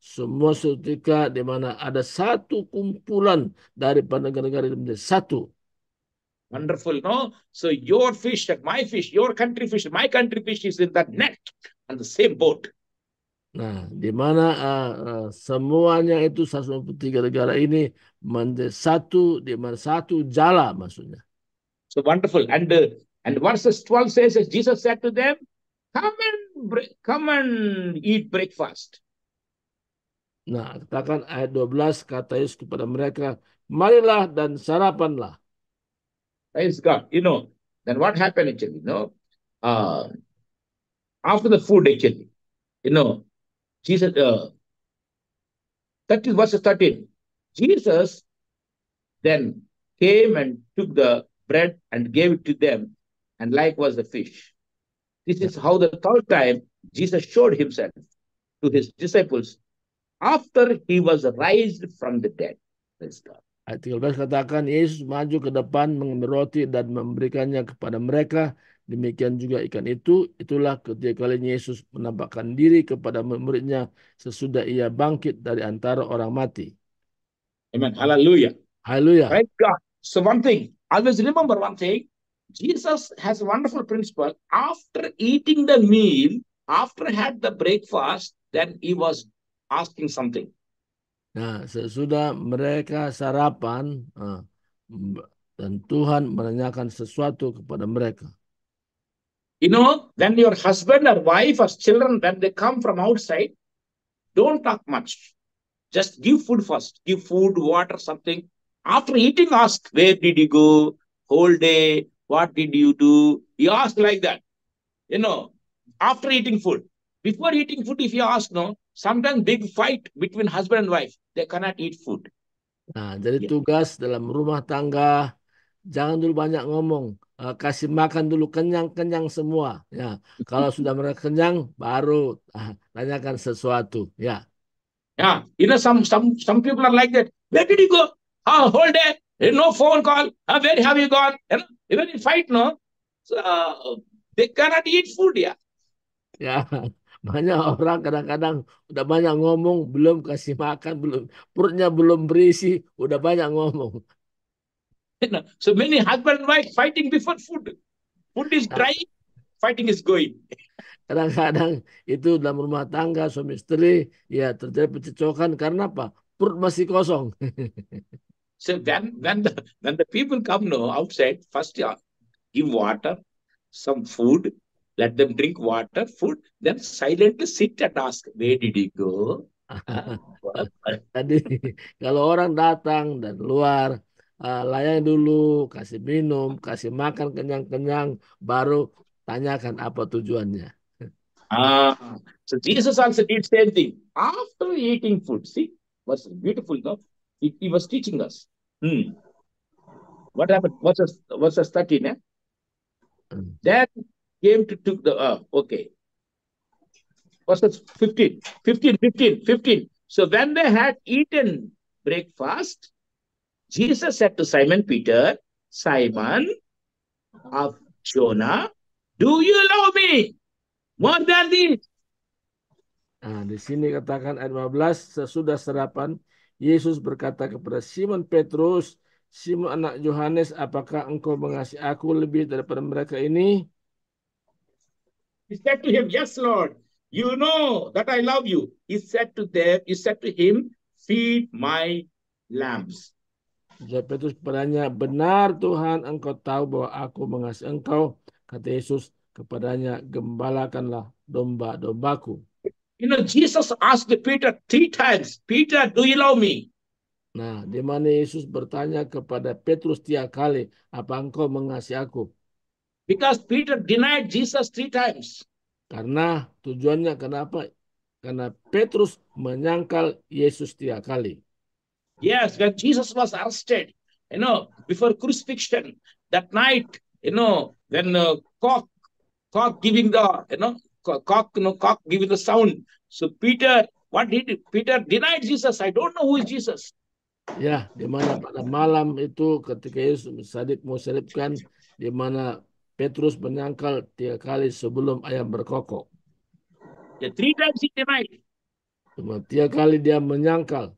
semua seketika di mana ada satu kumpulan dari negara-negara ini menjadi satu. Wonderful, no? So your fish and my fish, your country fish, my country fish is in that net on the same boat. Nah, di mana semuanya itu 153 negara ini menjadi satu, di mana satu jala maksudnya. So wonderful. And verses 12 says, as Jesus said to them, come and eat breakfast. Nah, katakan ayat 12 kata Yesus kepada mereka, marilah dan sarapanlah. Praise God. Then what happened actually, after the food actually, Jesus, verse 13, Jesus then came and took the bread and gave it to them, and likewise the fish. This is how the third time Jesus showed himself to his disciples after he was raised from the dead. Praise God. Ayat 13 katakan Yesus maju ke depan mengambil roti dan memberikannya kepada mereka. Demikian juga ikan itu. Itulah ketiga kalinya Yesus menampakkan diri kepada murid-muridnya sesudah ia bangkit dari antara orang mati. Amen. Hallelujah. Hallelujah. Praise God. So one thing, always remember one thing. Jesus has a wonderful principle. After eating the meal, after had the breakfast, then he was asking something. Nah, sesudah mereka sarapan dan Tuhan menanyakan sesuatu kepada mereka. When your husband or wife or children, when they come from outside, don't talk much. Just give food first. Give food, water, something. After eating, ask, where did you go? Whole day? What did you do? You ask like that. After eating food. Before eating food, if you ask, sometimes big fight between husband and wife. They cannot eat food. Nah, jadi tugas dalam rumah tangga, jangan dulu banyak ngomong. Kasih makan dulu, kenyang-kenyang semua. Ya, kalau sudah mereka kenyang, baru tanyakan sesuatu. Ya. Yeah, some people are like that. Where did you go? Whole day, no phone call. Where have you gone? Even in fight, so they cannot eat food. Yeah. Ya, banyak orang kadang-kadang udah banyak ngomong, belum kasih makan, perutnya belum berisi, udah banyak ngomong. So many husband and wife fighting before food. Food is dry, fighting is going. Kadang-kadang itu dalam rumah tangga suami istri ya terjadi percekcokan karena apa? Perut masih kosong. So when the people come outside, first give water, some food, let them drink water, food, then silently sit and ask, where did he go? Jadi kalau orang datang dan luar, layani dulu, kasih minum, kasih makan kenyang-kenyang, baru tanyakan apa tujuannya. So Jesus also did same thing. After eating food, see, what's beautiful, no? He was teaching us. What happened? What's the 13, eh? Then came to took the, okay. Verses 15. So when they had eaten breakfast, Jesus said to Simon Peter, Simon of Jonah, do you love me more than this? Nah, di sini katakan ayat 15, sesudah sarapan, Yesus berkata kepada Simon Petrus, Simon anak Yohanes, apakah engkau mengasihi aku lebih daripada mereka ini? He said to him, yes, Lord, you know that I love you. He said to him, feed my lambs. Jawab Petrus kepadanya, benar Tuhan, engkau tahu bahwa aku mengasihi engkau. Kata Yesus kepadanya, gembalakanlah domba-dombaku. You know, Jesus asked Peter 3 times, Peter, do you love me? Nah, di mana Yesus bertanya kepada Petrus 3 kali, apa engkau mengasihi aku? Because Peter denied Jesus 3 times. Karena tujuannya kenapa? Karena Petrus menyangkal Yesus 3 kali. Yes, when Jesus was arrested, you know, before crucifixion, that night, you know, when cock giving the, you know, cock giving the sound. So Peter, what did Peter denied Jesus? I don't know who is Jesus. Ya, di mana pada malam itu ketika Yesus mau salibkan, di mana Petrus menyangkal 3 kali sebelum ayam berkokok. Yeah, 3 times he denied. Cuma 3 kali dia menyangkal.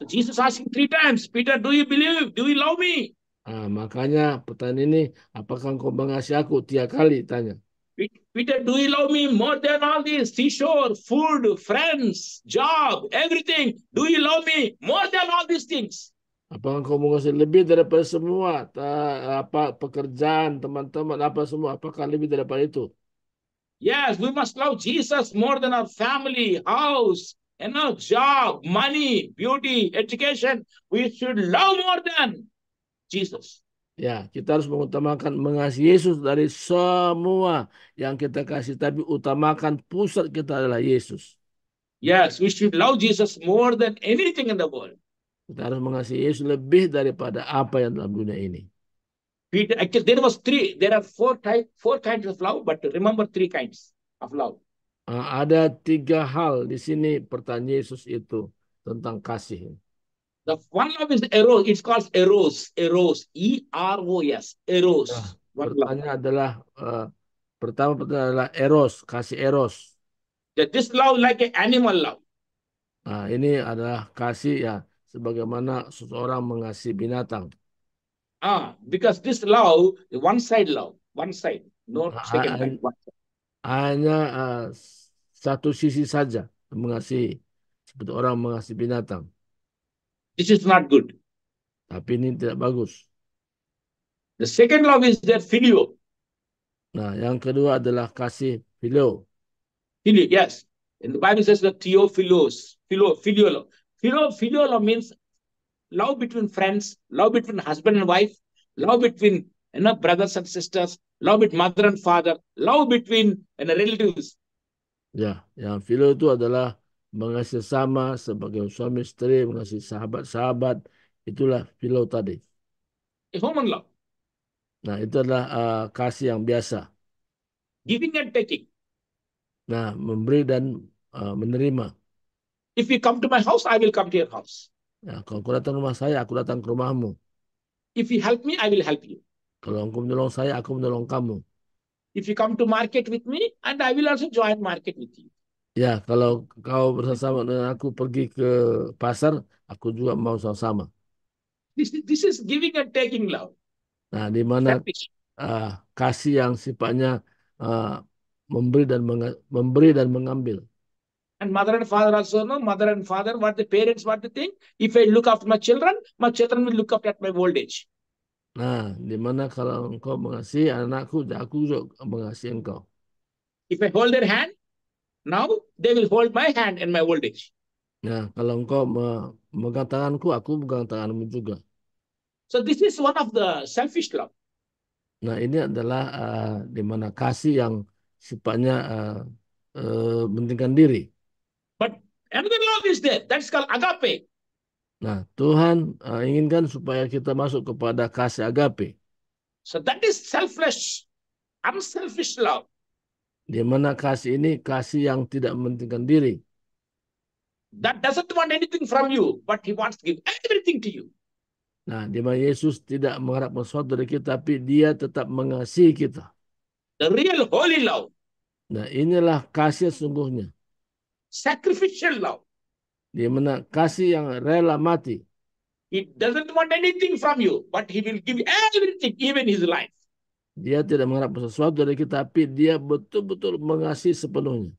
So Jesus asking 3 times, Peter, do you believe? Do you love me? Nah, makanya pertanyaan ini, apakah engkau mengasihi aku? 3 kali tanya. Peter, do you love me more than all this? Seashore, food, friends, job, everything. Do you love me more than all these things? Apakah engkau mengasihi lebih daripada semua? Pekerjaan, teman-teman, apa semua? Apakah lebih daripada itu? Yes, we must love Jesus more than our family, house, you know, job, money, beauty, education. We should love more than Jesus. Ya, kita harus mengutamakan mengasihi Yesus dari semua yang kita kasih, tapi utamakan pusat kita adalah Yesus. Yes, we should love Jesus more than anything in the world. Kita harus mengasihi Yesus lebih daripada apa yang dalam dunia ini. Peter, actually, there are four kinds of love, but remember 3 kinds of love. Ada 3 hal di sini pertanyaan Yesus itu tentang kasih. The one love is eros. It's called eros. Eros. E-R-O-S. Eros. Pertanyaan adalah pertama adalah eros, kasih eros. This love like an animal love. Nah, ini adalah kasih ya sebagaimana seseorang mengasihi binatang. Because this love, one side love, one side, no second kind. Hanya satu sisi saja mengasihi, seperti orang mengasihi binatang. This is not good. Tapi ini tidak bagus. The second love is that filio. Nah, yang kedua adalah kasih filio. Filio, yes. In the Bible says the theophilos. Filio love. Filio love means love between friends, love between husband and wife, love between brothers and sisters, love between mother and father, love between relatives. Ya, yang filio itu adalah mengasihi sama sebagai suami istri, mengasihi sahabat-sahabat, itulah filio tadi. A human love. Nah, itu adalah kasih yang biasa. Giving and taking. Nah, memberi dan menerima. If you come to my house, I will come to your house. Ya, kalau kau datang ke rumah saya, aku datang ke rumahmu. If you help me, I will help you. Kalau engkau menolong saya, aku menolong kamu. If you come to market with me, and I will also join market with you. Ya, kalau kau bersama dengan aku pergi ke pasar, aku juga mau sama-sama. This is giving and taking love. Nah, di mana kasih yang sifatnya memberi dan mengambil. And mother and father also know. Mother and father, what the parents, what the thing. If I look after my children will look after at my old age. Nah, di mana kalau engkau mengasihi anakku, aku juga mengasihi engkau. If I hold their hand, now they will hold my hand in my old age. Nah, kalau engkau memegang tanganku, aku memegang tanganmu juga. So this is one of the selfish love. Nah, ini adalah di mana kasih yang sifatnya mementingkan diri. But another love is there. That's called agape. Nah, Tuhan inginkan supaya kita masuk kepada kasih agape, So that is selfless, unselfish love. di mana kasih ini kasih yang tidak mementingkan diri. That doesn't want anything from you, but he wants to give everything to you. Nah, di mana Yesus tidak mengharapkan sesuatu dari kita, tapi Dia tetap mengasihi kita. The real holy love, Nah, inilah kasih sungguhnya, sacrificial love. di mana kasih yang rela mati. He doesn't want anything from you, but he will give everything, even his life. Dia tidak mengharapkan sesuatu dari kita, tapi Dia betul-betul mengasihi sepenuhnya.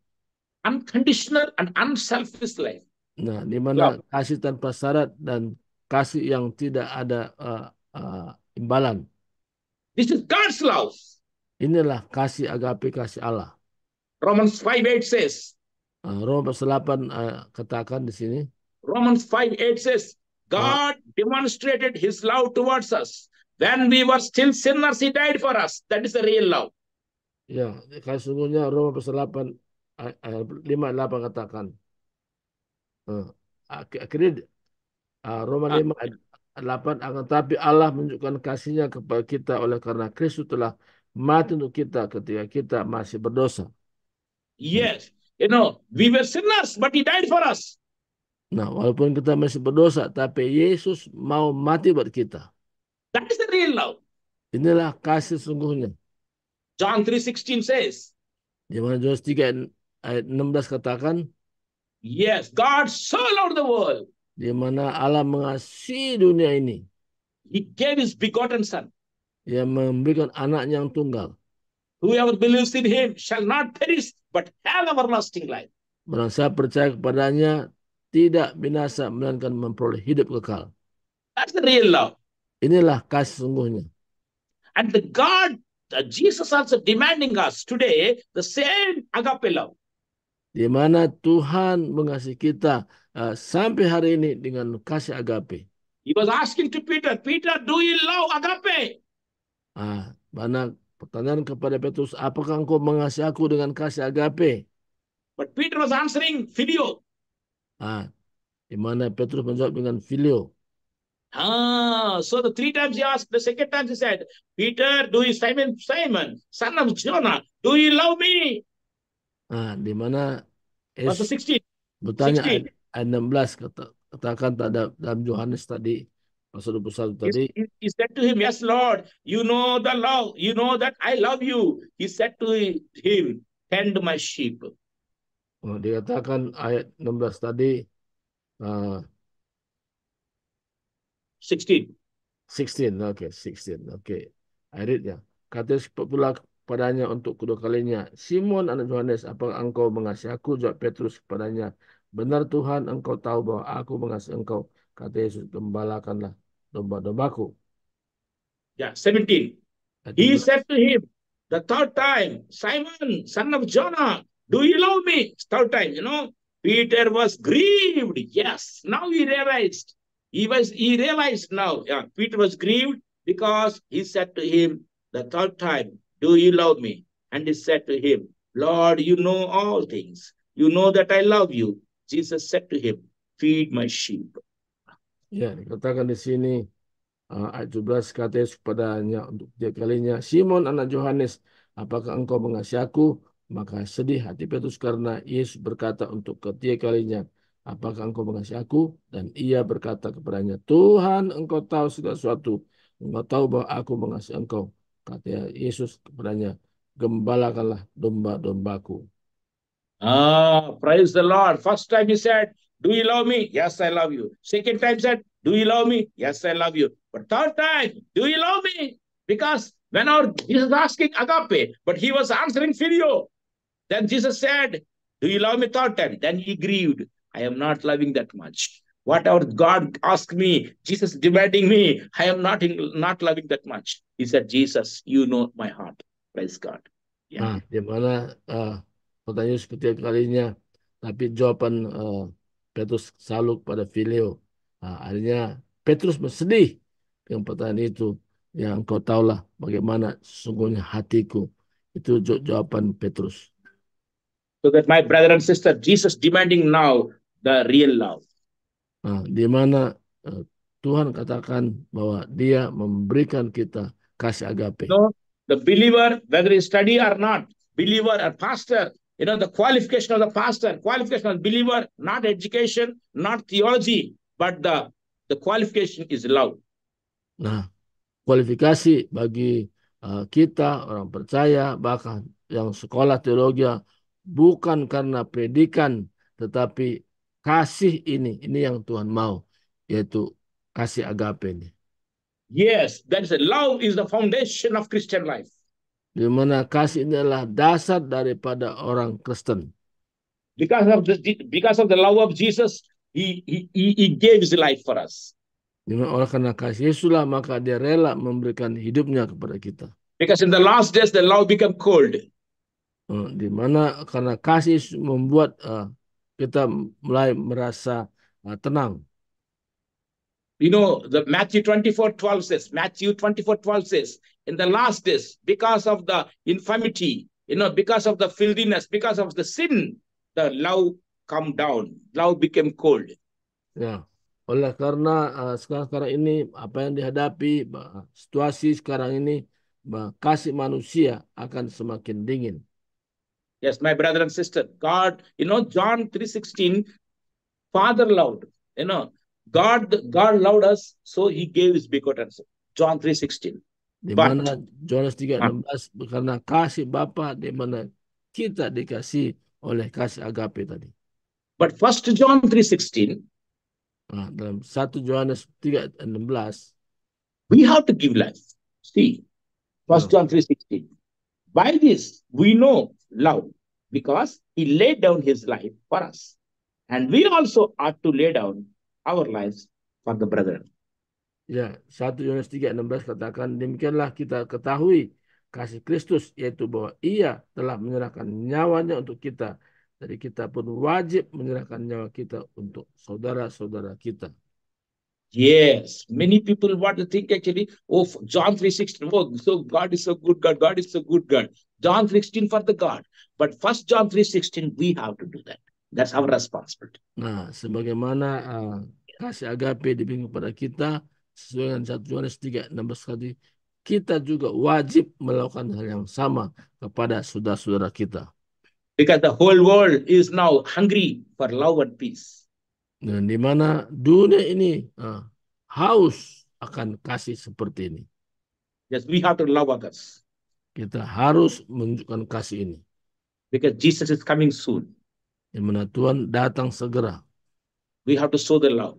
Unconditional and unselfish life. Nah, di mana Love. kasih tanpa syarat dan kasih yang tidak ada imbalan. This is God's love. Inilah kasih agape, kasih Allah. Romans 5:8 says, Roma pasal 8 katakan di sini. Romans 5:8 says, God demonstrated his love towards us. When we were still sinners, he died for us. That is the real love. Ya, kasih sungguhnya Roma pasal 8 ayat 5-8 katakan. Akhirnya Roma 5 ayat 8, akan tapi Allah menunjukkan kasihnya kepada kita oleh karena Kristus telah mati untuk kita ketika kita masih berdosa. Yes, we were sinners, but he died for us. Nah, walaupun kita masih berdosa, tapi Yesus mau mati buat kita. That is the real love. Inilah kasih sungguhnya. John 3:16 says, Di mana Yohanes 3 ayat 16 katakan, yes, God so loved the world. di mana Allah mengasihi dunia ini. He gave his begotten son. Dia memberikan anaknya yang tunggal. Whoever believes in him shall not perish, but have everlasting life. Barang siapa percaya kepadanya, tidak binasa, melainkan memperoleh hidup kekal. That's the real love. Inilah kasih sungguhnya. And the God, Jesus also demanding us today the same agape love. Di mana Tuhan mengasihi kita sampai hari ini dengan kasih agape. He was asking to Peter, Peter, do you love agape? Mana pertanyaan kepada Petrus, apakah engkau mengasihi aku dengan kasih agape? But Peter was answering phileo. Di mana Petrus menjawab dengan phileo. So the 3 times he asked, the second time he said, Peter, do you, Simon, son of Jonah, do you love me? Di mana Verse 16. bertanya 16. ayat 16 katakan dalam Yohanes tadi pasal 21 tadi. He said to him, yes, Lord, you know the love, you know that I love you. He said to him, tend my sheep. Dikatakan ayat 16 tadi 16. 16, oke, 16, oke. I read ya. Kata pula kepadanya untuk kedua kalinya, Simon anak Yohanes, apakah engkau mengasihi aku? Jawab Petrus kepadanya, benar Tuhan, engkau tahu bahwa aku mengasihi engkau. Kata Yesus, gembalakanlah domba-dombaku. Yeah, 17. He said to him the third time, Simon, son of Jonah, do you love me? Third time, Peter was grieved. Yes, now he realized. He realized now. Yeah, Peter was grieved because he said to him the third time, do you love me? And he said to him, Lord, you know all things. You know that I love you. Jesus said to him, feed my sheep. Ya, dikatakan di sini ayat 17, kata Yesus kepadanya untuk ketiga kalinya, Simon anak Yohanes, apakah engkau mengasihi aku? Maka sedih hati Petrus karena Yesus berkata untuk ketiga kalinya, apakah engkau mengasihi aku? Dan ia berkata kepadanya, Tuhan, engkau tahu segala sesuatu. Engkau tahu bahwa aku mengasihi engkau. Kata Yesus kepadanya, gembalakanlah domba-dombaku. Praise the Lord. First time he said, do you love me? Yes, I love you. Second time said, do you love me? Yes, I love you. But third time, do you love me? Because when Jesus asking agape, but he was answering phileo. Then Jesus said, do you love me? Third time. Then he grieved. I am not loving that much. Whatever God asked me, Jesus demanding me, I am not loving that much. He said, Jesus, you know my heart. Praise God. Yeah. Di mana pertanyaan ketiga kalinya, tapi jawaban Petrus selalu pada phileo. Akhirnya Petrus bersedih dengan pertanyaan itu. Ya, engkau tahulah bagaimana sesungguhnya hatiku. Itu jawaban Petrus. So that my brother and sister, Jesus demanding now the real love. Nah, di mana Tuhan katakan bahwa Dia memberikan kita kasih agape. No, the believer, whether he study or not, believer or pastor, the qualification of the pastor, qualification of the believer, not education, not theology, but the qualification is love. Nah, kualifikasi bagi kita orang percaya bahkan yang sekolah teologi bukan karena predikan tetapi kasih ini yang Tuhan mau, yaitu kasih agape ini. Yes, that is love is the foundation of Christian life. Di mana kasih ini adalah dasar daripada orang Kristen. Because of the love of Jesus, he gave his life for us. Oleh karena kasih Yesuslah maka Dia rela memberikan hidupnya kepada kita. Because in the last days the love became cold. Di mana karena kasih membuat kita mulai merasa tenang. The Matthew 24:12 says, in the last days, because of the infirmity, because of the filthiness, because of the sin, the love come down. Love became cold. Ya, oleh karena sekarang ini apa yang dihadapi, situasi sekarang ini, kasih manusia akan semakin dingin. Yes, my brother and sister, God, John 3:16, Father loved, God loved us, so he gave his begotten son. John 3:16. Di mana Yohanes 3:16 karena kasih Bapa di mana kita dikasih oleh kasih agape tadi. But 1 John 3:16, dalam 1 Yohanes 3:16 we have to give life. See, 1 John 3:16. By this we know love, because he laid down his life for us. And we also ought to lay down our lives for the brethren. Ya, 1 Yohanes 3:16 katakan, demikianlah kita ketahui kasih Kristus, yaitu bahwa Ia telah menyerahkan nyawanya untuk kita. Jadi kita pun wajib menyerahkan nyawa kita untuk saudara-saudara kita. Yes, many people want to think actually, John 3:16, so God is so good, God is so good, God. John 3:16 for the God. But 1 John 3:16, we have to do that. That's our responsibility. Nah, sebagaimana kasih agape diberikan kepada kita, sesuai dengan 1 Yohanes 3:16 tadi, kita juga wajib melakukan hal yang sama kepada saudara-saudara kita. Because the whole world is now hungry for love and peace. Dan di mana dunia ini haus akan kasih seperti ini. Yes, we have to love others. Kita harus menunjukkan kasih ini. Because Jesus is coming soon. Di mana Tuhan datang segera. We have to show the love.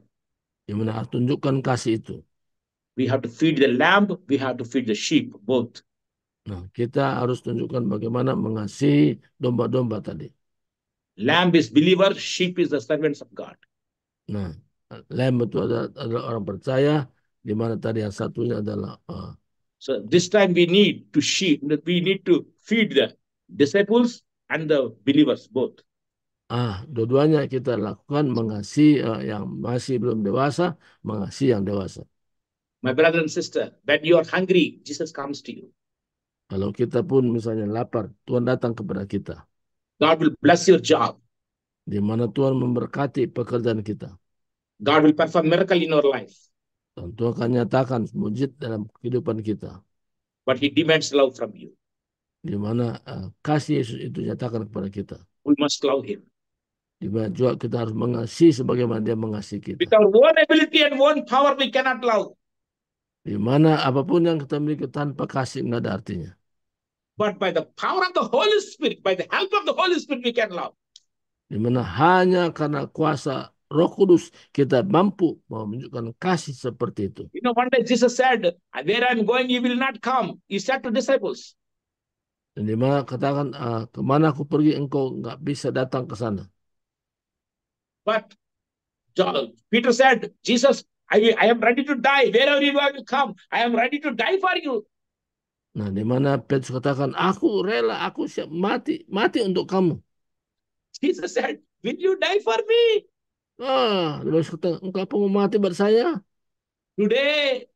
Di mana harus tunjukkan kasih itu. We have to feed the lamb, we have to feed the sheep, both. Nah, kita harus tunjukkan bagaimana mengasihi domba-domba tadi. Lamb is believer, sheep is the servants of God. Nah, lamb itu adalah orang percaya, di mana tadi yang satunya adalah. So this time we need to feed the disciples and the believers both. Dua-duanya kita lakukan, mengasihi yang masih belum dewasa, mengasihi yang dewasa. My brother and sister, when you are hungry, Jesus comes to you. Kalau kita pun misalnya lapar, Tuhan datang kepada kita. God will bless your job. Di mana Tuhan memberkati pekerjaan kita. God will perform miracle in our life. Dan Tuhan akan nyatakan mujizat dalam kehidupan kita. But he demands love from you. Di mana kasih Yesus itu nyatakan kepada kita. We must love him. Di mana juga kita harus mengasihi sebagaimana dia mengasihi kita. With our own ability and own power we cannot love. Di mana apapun yang kita miliki tanpa kasih nggak ada artinya. But by the power of the Holy Spirit, by the help of the Holy Spirit, we can love. Di mana hanya karena kuasa Roh Kudus kita mampu menunjukkan kasih seperti itu. One day Jesus said, "Where I'm going, you will not come." He said to disciples. Dan di mana katakan, kemana aku pergi, engkau nggak bisa datang ke sana. But Peter said, Jesus, I am ready to die. Wherever you want to come, I am ready to die for you. Nah, di mana Petrus katakan, aku rela, aku siap mati untuk kamu. Jesus said, will you die for me? Petrus katakan, engkau mau mati buat saya? Today,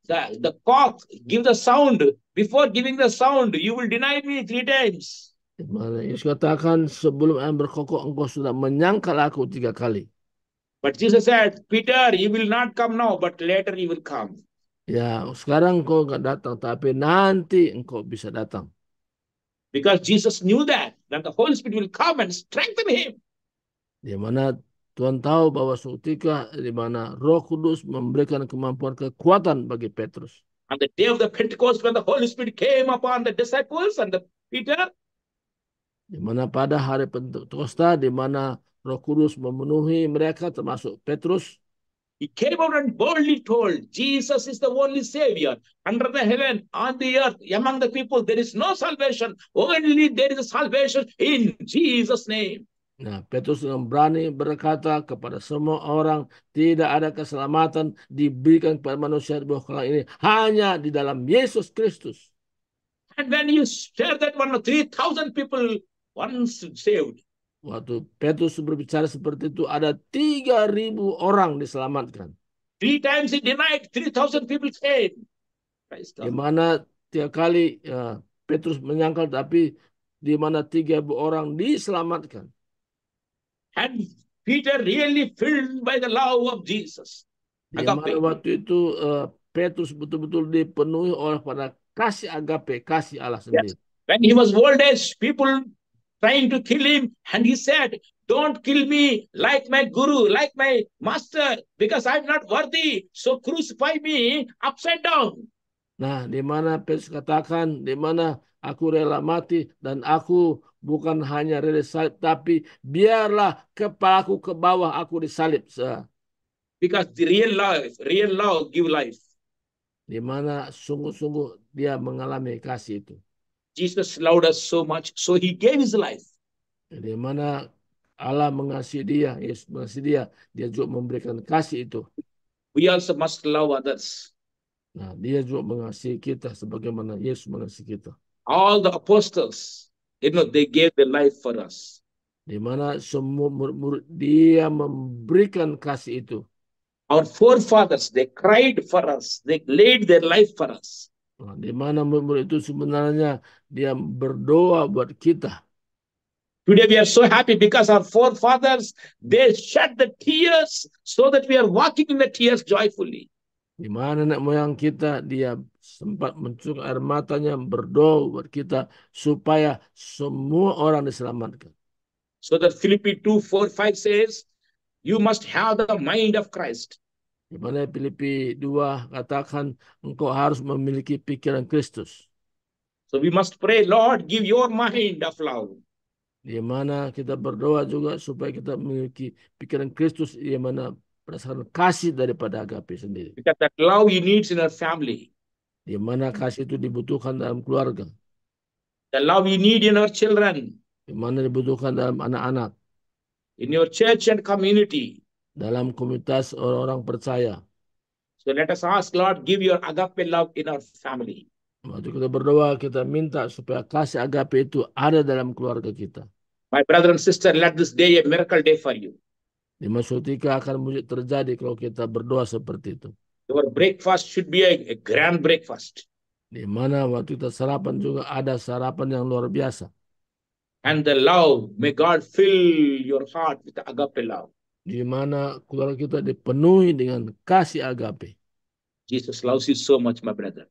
the cock give the sound. Before giving the sound, you will deny me 3 times. Di mana Yesus katakan sebelum ayam berkokok engkau sudah menyangkal aku 3 kali. But Jesus said, Peter, you will not come now, but later you will come. Ya, sekarang engkau nggak datang, tapi nanti engkau bisa datang. Because Jesus knew that the Holy Spirit will come and strengthen him. Di mana Tuhan tahu bahwa suatu ketika di mana Roh Kudus memberikan kemampuan kekuatan bagi Petrus. On the day of the Pentecost, when the Holy Spirit came upon the disciples and the Peter, Di mana pada hari Pentakosta, di mana Roh Kudus memenuhi mereka termasuk Petrus, he came out and boldly told, Jesus is the only Savior. Under the heaven, on the earth, among the people, there is no salvation. Only there is a salvation in Jesus' name. nah, Petrus dengan berani berkata kepada semua orang, tidak ada keselamatan diberikan kepada manusia di bawah kalang ini, hanya di dalam Yesus Kristus. And when you share that one, 3,000 people once saved. Waktu Petrus berbicara seperti itu, ada 3.000 orang diselamatkan. 3 times he denied, 3,000 people came. Di mana 3 kali Petrus menyangkal, tapi di mana 3.000 orang diselamatkan. And Peter really filled by the love of Jesus. Di mana waktu itu Petrus betul-betul dipenuhi oleh pada kasih agape, kasih Allah sendiri. Yes. When he was old age, people trying to kill him, and he said, don't kill me like my guru, like my master, because I'm not worthy. So crucify me upside down. Nah, di mana Petrus katakan, di mana aku rela mati dan aku bukan hanya rela salib, tapi biarlah kepalaku ke bawah aku disalib. Because the real love give life. Di mana sungguh-sungguh dia mengalami kasih itu. Jesus loved us so much, so he gave his life. Di mana Allah mengasihi dia, Yesus mengasihi dia, dia juga memberikan kasih itu. We also must love others. Nah, dia juga mengasihi kita sebagaimana Yesus mengasihi kita. All the apostles, they gave their life for us. Di mana semua murid dia memberikan kasih itu. Our forefathers, they cried for us. They laid their life for us. Nah, di mana murid itu sebenarnya dia berdoa buat kita. Today we are so happy because our forefathers, they shed the tears so that we are walking in the tears joyfully. Di mana nenek moyang kita, dia sempat mencurahkan air matanya berdoa buat kita supaya semua orang diselamatkan. So that Philippi 2:4-5 says, you must have the mind of Christ. Di mana Filipi 2 katakan engkau harus memiliki pikiran Kristus. So we must pray, Lord, give your mind of love. Di mana kita berdoa juga supaya kita memiliki pikiran Kristus, di mana berdasarkan kasih daripada agape sendiri. Because that love you need in our family. Di mana kasih itu dibutuhkan dalam keluarga. The love you need in our children. Di mana dibutuhkan dalam anak-anak. In your church and community. Dalam komunitas orang-orang percaya. So let us ask, Lord, give your agape love in our family. Waktu kita berdoa, kita minta supaya kasih agape itu ada dalam keluarga kita. My brother and sister, let this day a miracle day for you. Di masa ketika akan terjadi kalau kita berdoa seperti itu. Your breakfast should be a grand breakfast. Di mana waktu kita sarapan juga ada sarapan yang luar biasa. And the love, may God fill your heart with the agape love. Di mana keluarga kita dipenuhi dengan kasih agape. Jesus loves you so much, my brother.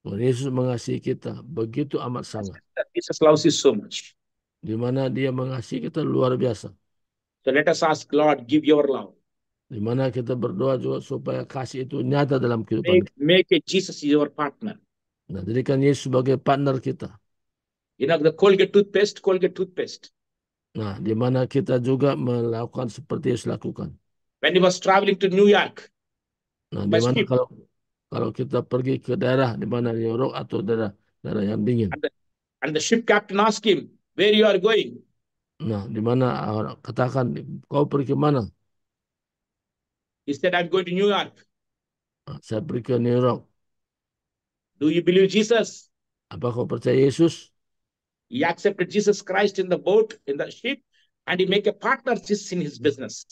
Tuhan Yesus mengasihi kita begitu amat sangat. Jesus loves you so much. Di mana dia mengasihi kita luar biasa. So let us ask, Lord, give your love. Di mana kita berdoa juga supaya kasih itu nyata dalam kehidupan kita. Make Jesus your partner. Nah, jadikan Yesus sebagai partner kita. You know, the Colgate toothpaste. Nah, di mana kita juga melakukan seperti Yesus lakukan. When he was traveling to New York. Nah, di mana kalau kita pergi ke daerah di mana New York atau daerah yang dingin. And the ship captain asked him, where you are going? Nah, di mana katakan kau pergi ke mana? He said, I'm going to New York. Nah, saya pergi ke New York. Do you believe Jesus? Apa kau percaya Yesus? He accepted Jesus Christ in the boat, in the ship, and he make a partnership in his business.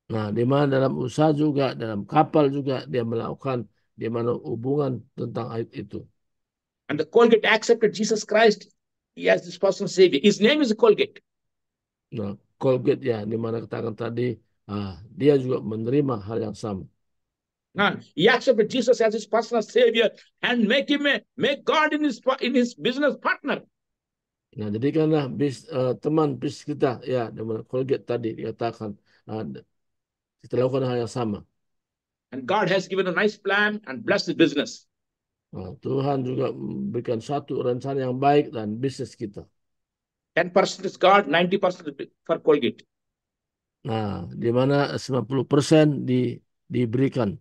Nah, di mana dalam usaha juga, dalam kapal juga dia melakukan di mana hubungan tentang ayat itu. And the Colgate accepted Jesus Christ as this personal savior. His name is Colgate. Nah, Colgate ya, di mana katakan tadi, dia juga menerima hal yang sama. He accepted Jesus as his personal savior and make God in his business partner. Nah, jadikanlah teman bisnis kita, ya, di mana Colgate tadi dikatakan kita lakukan hal yang sama. And God has given a nice plan and blessed the business. Nah, Tuhan juga memberikan satu rencana yang baik dan bisnis kita. 10% is God, 90% for Colgate. Nah, di mana 90% diberikan.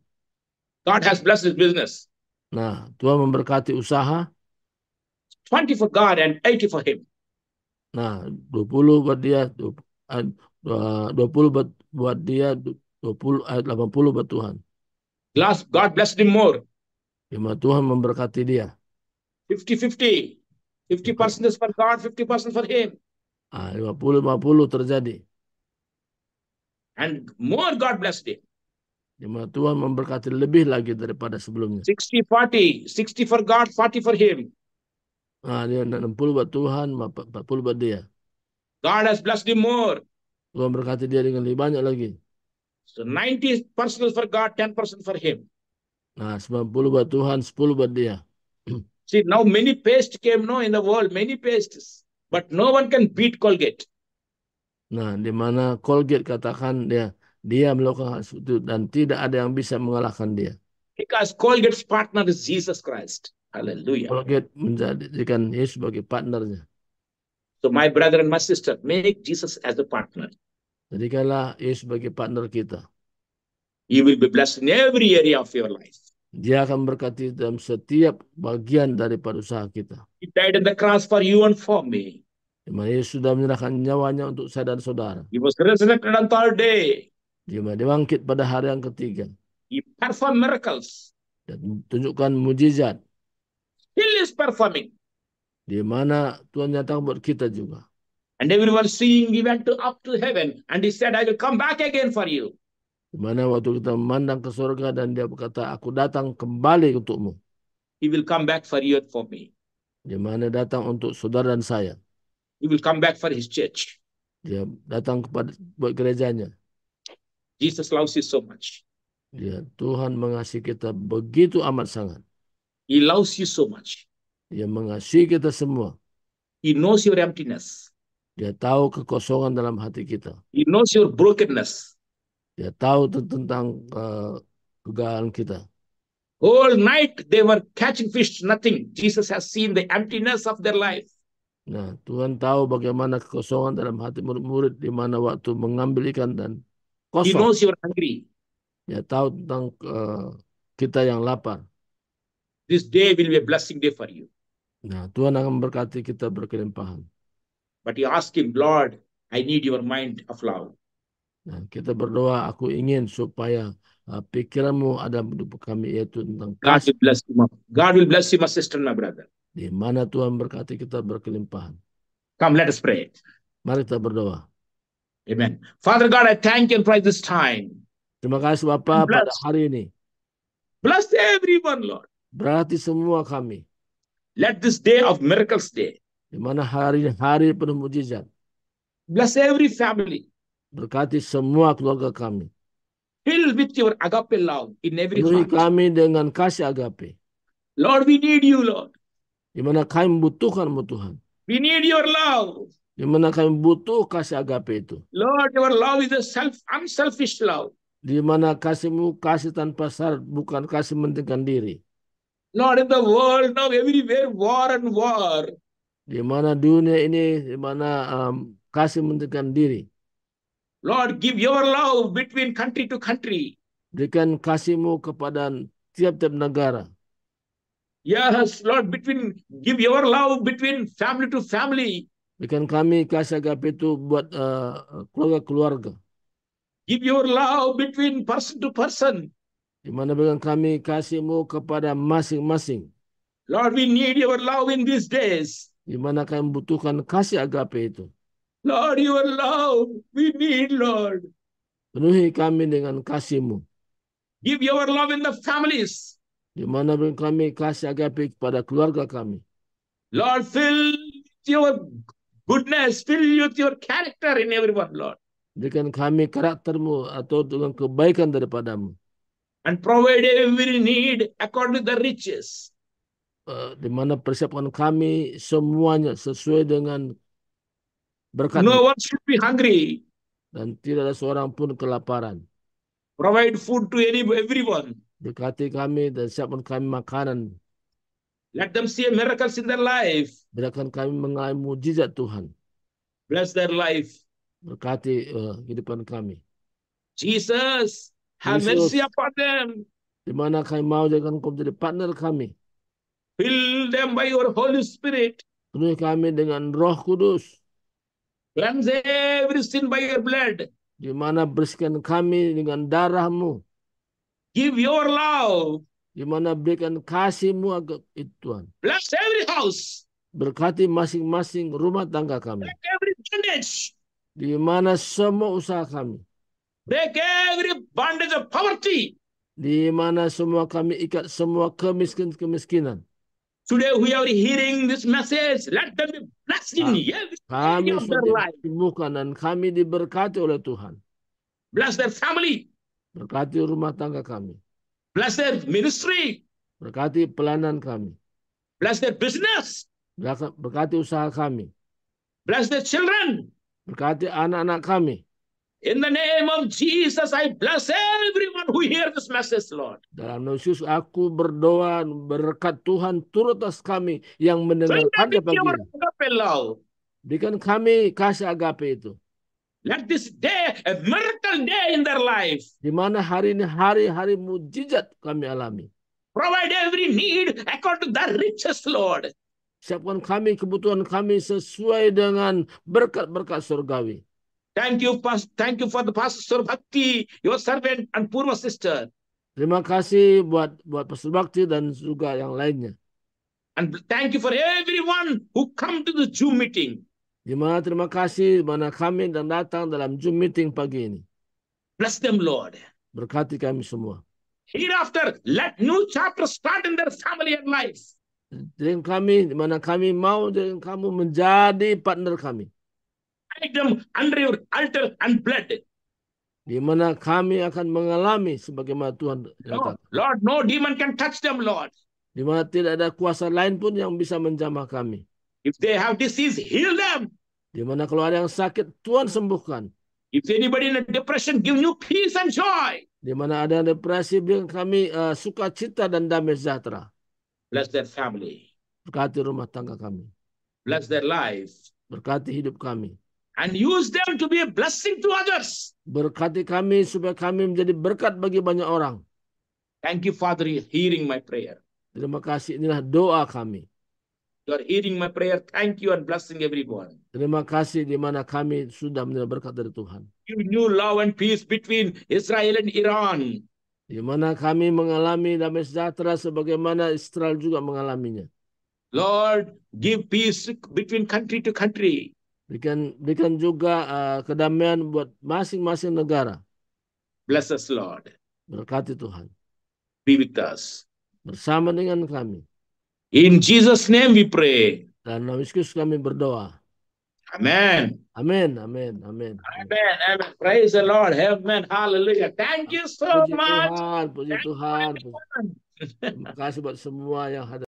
God has blessed his business. Nah, Tuhan memberkati usaha. 20 for God and 80 for him. Nah, 20 buat dia, 20 buat dia, 80 buat Tuhan. God blessed him more. Di mana Tuhan memberkati dia. 50-50. 50% is for God, 50% for him. 50-50 terjadi. And more God blessed him. Di mana Tuhan memberkati lebih lagi daripada sebelumnya. 60-40. 60 for God, 40 for him. Dia 60 buat Tuhan, 40 buat dia. God has blessed him more. Tuhan berkati dia dengan lebih banyak lagi. So 90% for God, 10% for him. Nah, 90 buat Tuhan, 10 buat dia. See, now many pastes came in the world, many pastes. But no one can beat Colgate. Nah, di mana Colgate katakan dia melakukan hal itu dan tidak ada yang bisa mengalahkan dia. Because Colgate's partner is Jesus Christ. Hallelujah. Colgate menjadikan Yesus sebagai partnernya. So my brother and my sister, make Jesus as the partner. Jadikanlah Yesus sebagai partner kita. You will be blessed in every area of your life. Dia akan berkati dalam setiap bagian daripada usaha kita. He died on the cross for you and for me. Di mana Yesus sudah menyerahkan nyawanya untuk saya dan saudara. He was resurrected on third day. Dia bangkit pada hari yang ketiga. He performed miracles. Dan tunjukkan mujizat. Still is performing. Di mana Tuhan nyatakan buat kita juga. And everyone seeing, he went up to heaven and he said, I will come back again for you. Di mana waktu kita memandang ke surga dan dia berkata, aku datang kembali untukmu. He will come back for you and for me. Di mana datang untuk saudara dan saya. He will come back for his church. Dia datang buat gerejanya. Jesus loves you so much. Tuhan mengasihi kita begitu amat sangat. He loves you so much. Dia mengasihi kita semua. He knows your emptiness. Dia tahu kekosongan dalam hati kita. He knows your brokenness. Dia tahu tentang kegagalan kita. Whole night they were catching fish, nothing. Jesus has seen the emptiness of their life. Nah, Tuhan tahu bagaimana kekosongan dalam hati murid-murid di mana waktu mengambil ikan dan He kosong. knows you're hungry. Dia tahu tentang kita yang lapar. This day will be a blessing day for you. Nah, Tuhan akan memberkati kita berkelimpahan. But you ask him, Lord, I need your mind of love. Nah, kita berdoa, aku ingin supaya pikiranmu ada di kami, yaitu tentang God kasih. will bless you. God will bless you, my sister and my brother. Di mana Tuhan berkati kita berkelimpahan. Come, let us pray. Mari kita berdoa. Amen. Father God, I thank you and praise this time. Terima kasih Bapa pada Bless. hari ini. Bless everyone, Lord. Berkati semua kami. Let this day of miracles day. Di mana hari penuh mujizat. Bless every family. Berkati semua keluarga kami. Fill with your agape love in every Penuhi heart. kami dengan kasih agape. Lord, we need you, Lord. Di mana kami membutuhkanmu Tuhan. We need your love. Di mana kami butuh kasih agape itu. Lord, your love is a unselfish love. Di mana kasihmu kasih tanpa syarat, bukan kasih mementingkan diri. Lord, in the world now everywhere war and war. Di mana dunia ini, di mana kasih mementingkan diri. Lord, give your love between country to country. Berikan kasihmu kepada tiap-tiap negara. Yes, Lord, give your love between family to family. Berikan kami kasih agape itu buat keluarga-keluarga. Give your love between person to person. Di mana berikan kami kasihmu kepada masing-masing. Lord, we need your love in these days. Di mana kami membutuhkan kasih agape itu. Lord, your love we need, Lord. Penuhi kami dengan kasihmu. Give your love in the families. Di mana berikan kami kasih agape kepada keluarga kami. Lord, fill with your goodness, fill with your character in everyone, Lord. Berikan kami karaktermu atau dengan kebaikan daripadamu. And provide every need according to the riches. Di mana persiapkan kami semuanya sesuai dengan berkat No one should be hungry. dan tidak ada seorang pun kelaparan. Provide food to everyone. Berkati kami dan siapkan kami makanan. Let them see miracles in their life. Berikan kami mengalami mujizat Tuhan. Bless their life. Berkati kehidupan kami. Jesus, have Yesus, mercy upon them. di mana kami mau jadikan Kau menjadi partner kami. Fill them by your Holy Spirit. Penuhi kami dengan Roh Kudus. Cleanse every sin by your blood. Di mana bersihkan kami dengan darah-Mu. Give your love. Di mana berikan kasih-Mu agar itu Tuhan. Bless every house. Berkati masing-masing rumah tangga kami. Break every bondage. Di mana semua usaha kami. Break every bondage of poverty. Di mana semua kami ikat semua kemiskinan. Today we are hearing this message. Let them be blessed in every Kami area of their sudah life. disembuhkan dan kami diberkati oleh Tuhan. Bless their family. Berkati rumah tangga kami. Bless their ministry. Berkati pelayanan kami. Bless their business. Berkati usaha kami. Bless their children. Berkati anak-anak kami. In the name of Jesus, I bless everyone who hears this message, Lord. Dalam nama Yesus aku berdoa berkat Tuhan turut atas kami yang Fill them mendengarkannya with pagi your ini. agape love. Berikan kami kasih agape itu. Let this day a miracle day in their life. Di mana hari ini hari-hari mujizat kami alami. Provide every need according to the riches, Lord. Siapkan kami kebutuhan kami sesuai dengan berkat-berkat surgawi. Thank you for the Pastor Bhakti, your servant and Purva sister. Terima kasih buat Pastor Bakti dan juga yang lainnya. And thank you for everyone who come to the Zoom meeting. Di mana terima kasih mana kami dan datang dalam Zoom meeting pagi ini. Bless them, Lord. Berkati kami semua. Hereafter, let new chapters start in their family and life. Dan kami, di mana kami mau dan kamu menjadi partner kami. Hide them under your altar and blood. Di mana kami akan mengalami sebagaimana Tuhan katakan. Lord, no demon can touch them, Lord. Di mana tidak ada kuasa lain pun yang bisa menjamah kami. If they have disease, heal them. Di mana kalau ada yang sakit, Tuhan sembuhkan. If anybody in a depression, give you peace and joy. Di mana ada yang depresi, berikan kami sukacita dan damai sejahtera. Bless their family. Berkati rumah tangga kami. Bless their life. Berkati hidup kami. And use them to be a blessing to others. Berkati kami supaya kami menjadi berkat bagi banyak orang. Thank you, Father, hearing my prayer. Terima kasih, inilah doa kami. You are hearing my prayer. Thank you and blessing everyone. Terima kasih di mana kami sudah menerima berkat dari Tuhan. You new love and peace between Israel and Iran. Di mana kami mengalami damai sejahtera sebagaimana Israel juga mengalaminya. Lord, give peace between country to country. Berikan juga kedamaian buat masing-masing negara. Bless us, Lord. Berkati Tuhan. Be with us. Bersama dengan kami. In Jesus' name we pray. Dan nama Yesus kami berdoa. Amen. Amin, amin, amin. Amen. Amen. Praise the Lord. Amen. Hallelujah. Thank you so Puji much. Tuhan, puji Thank you, Tuhan. everyone. Terima kasih buat semua yang hadir.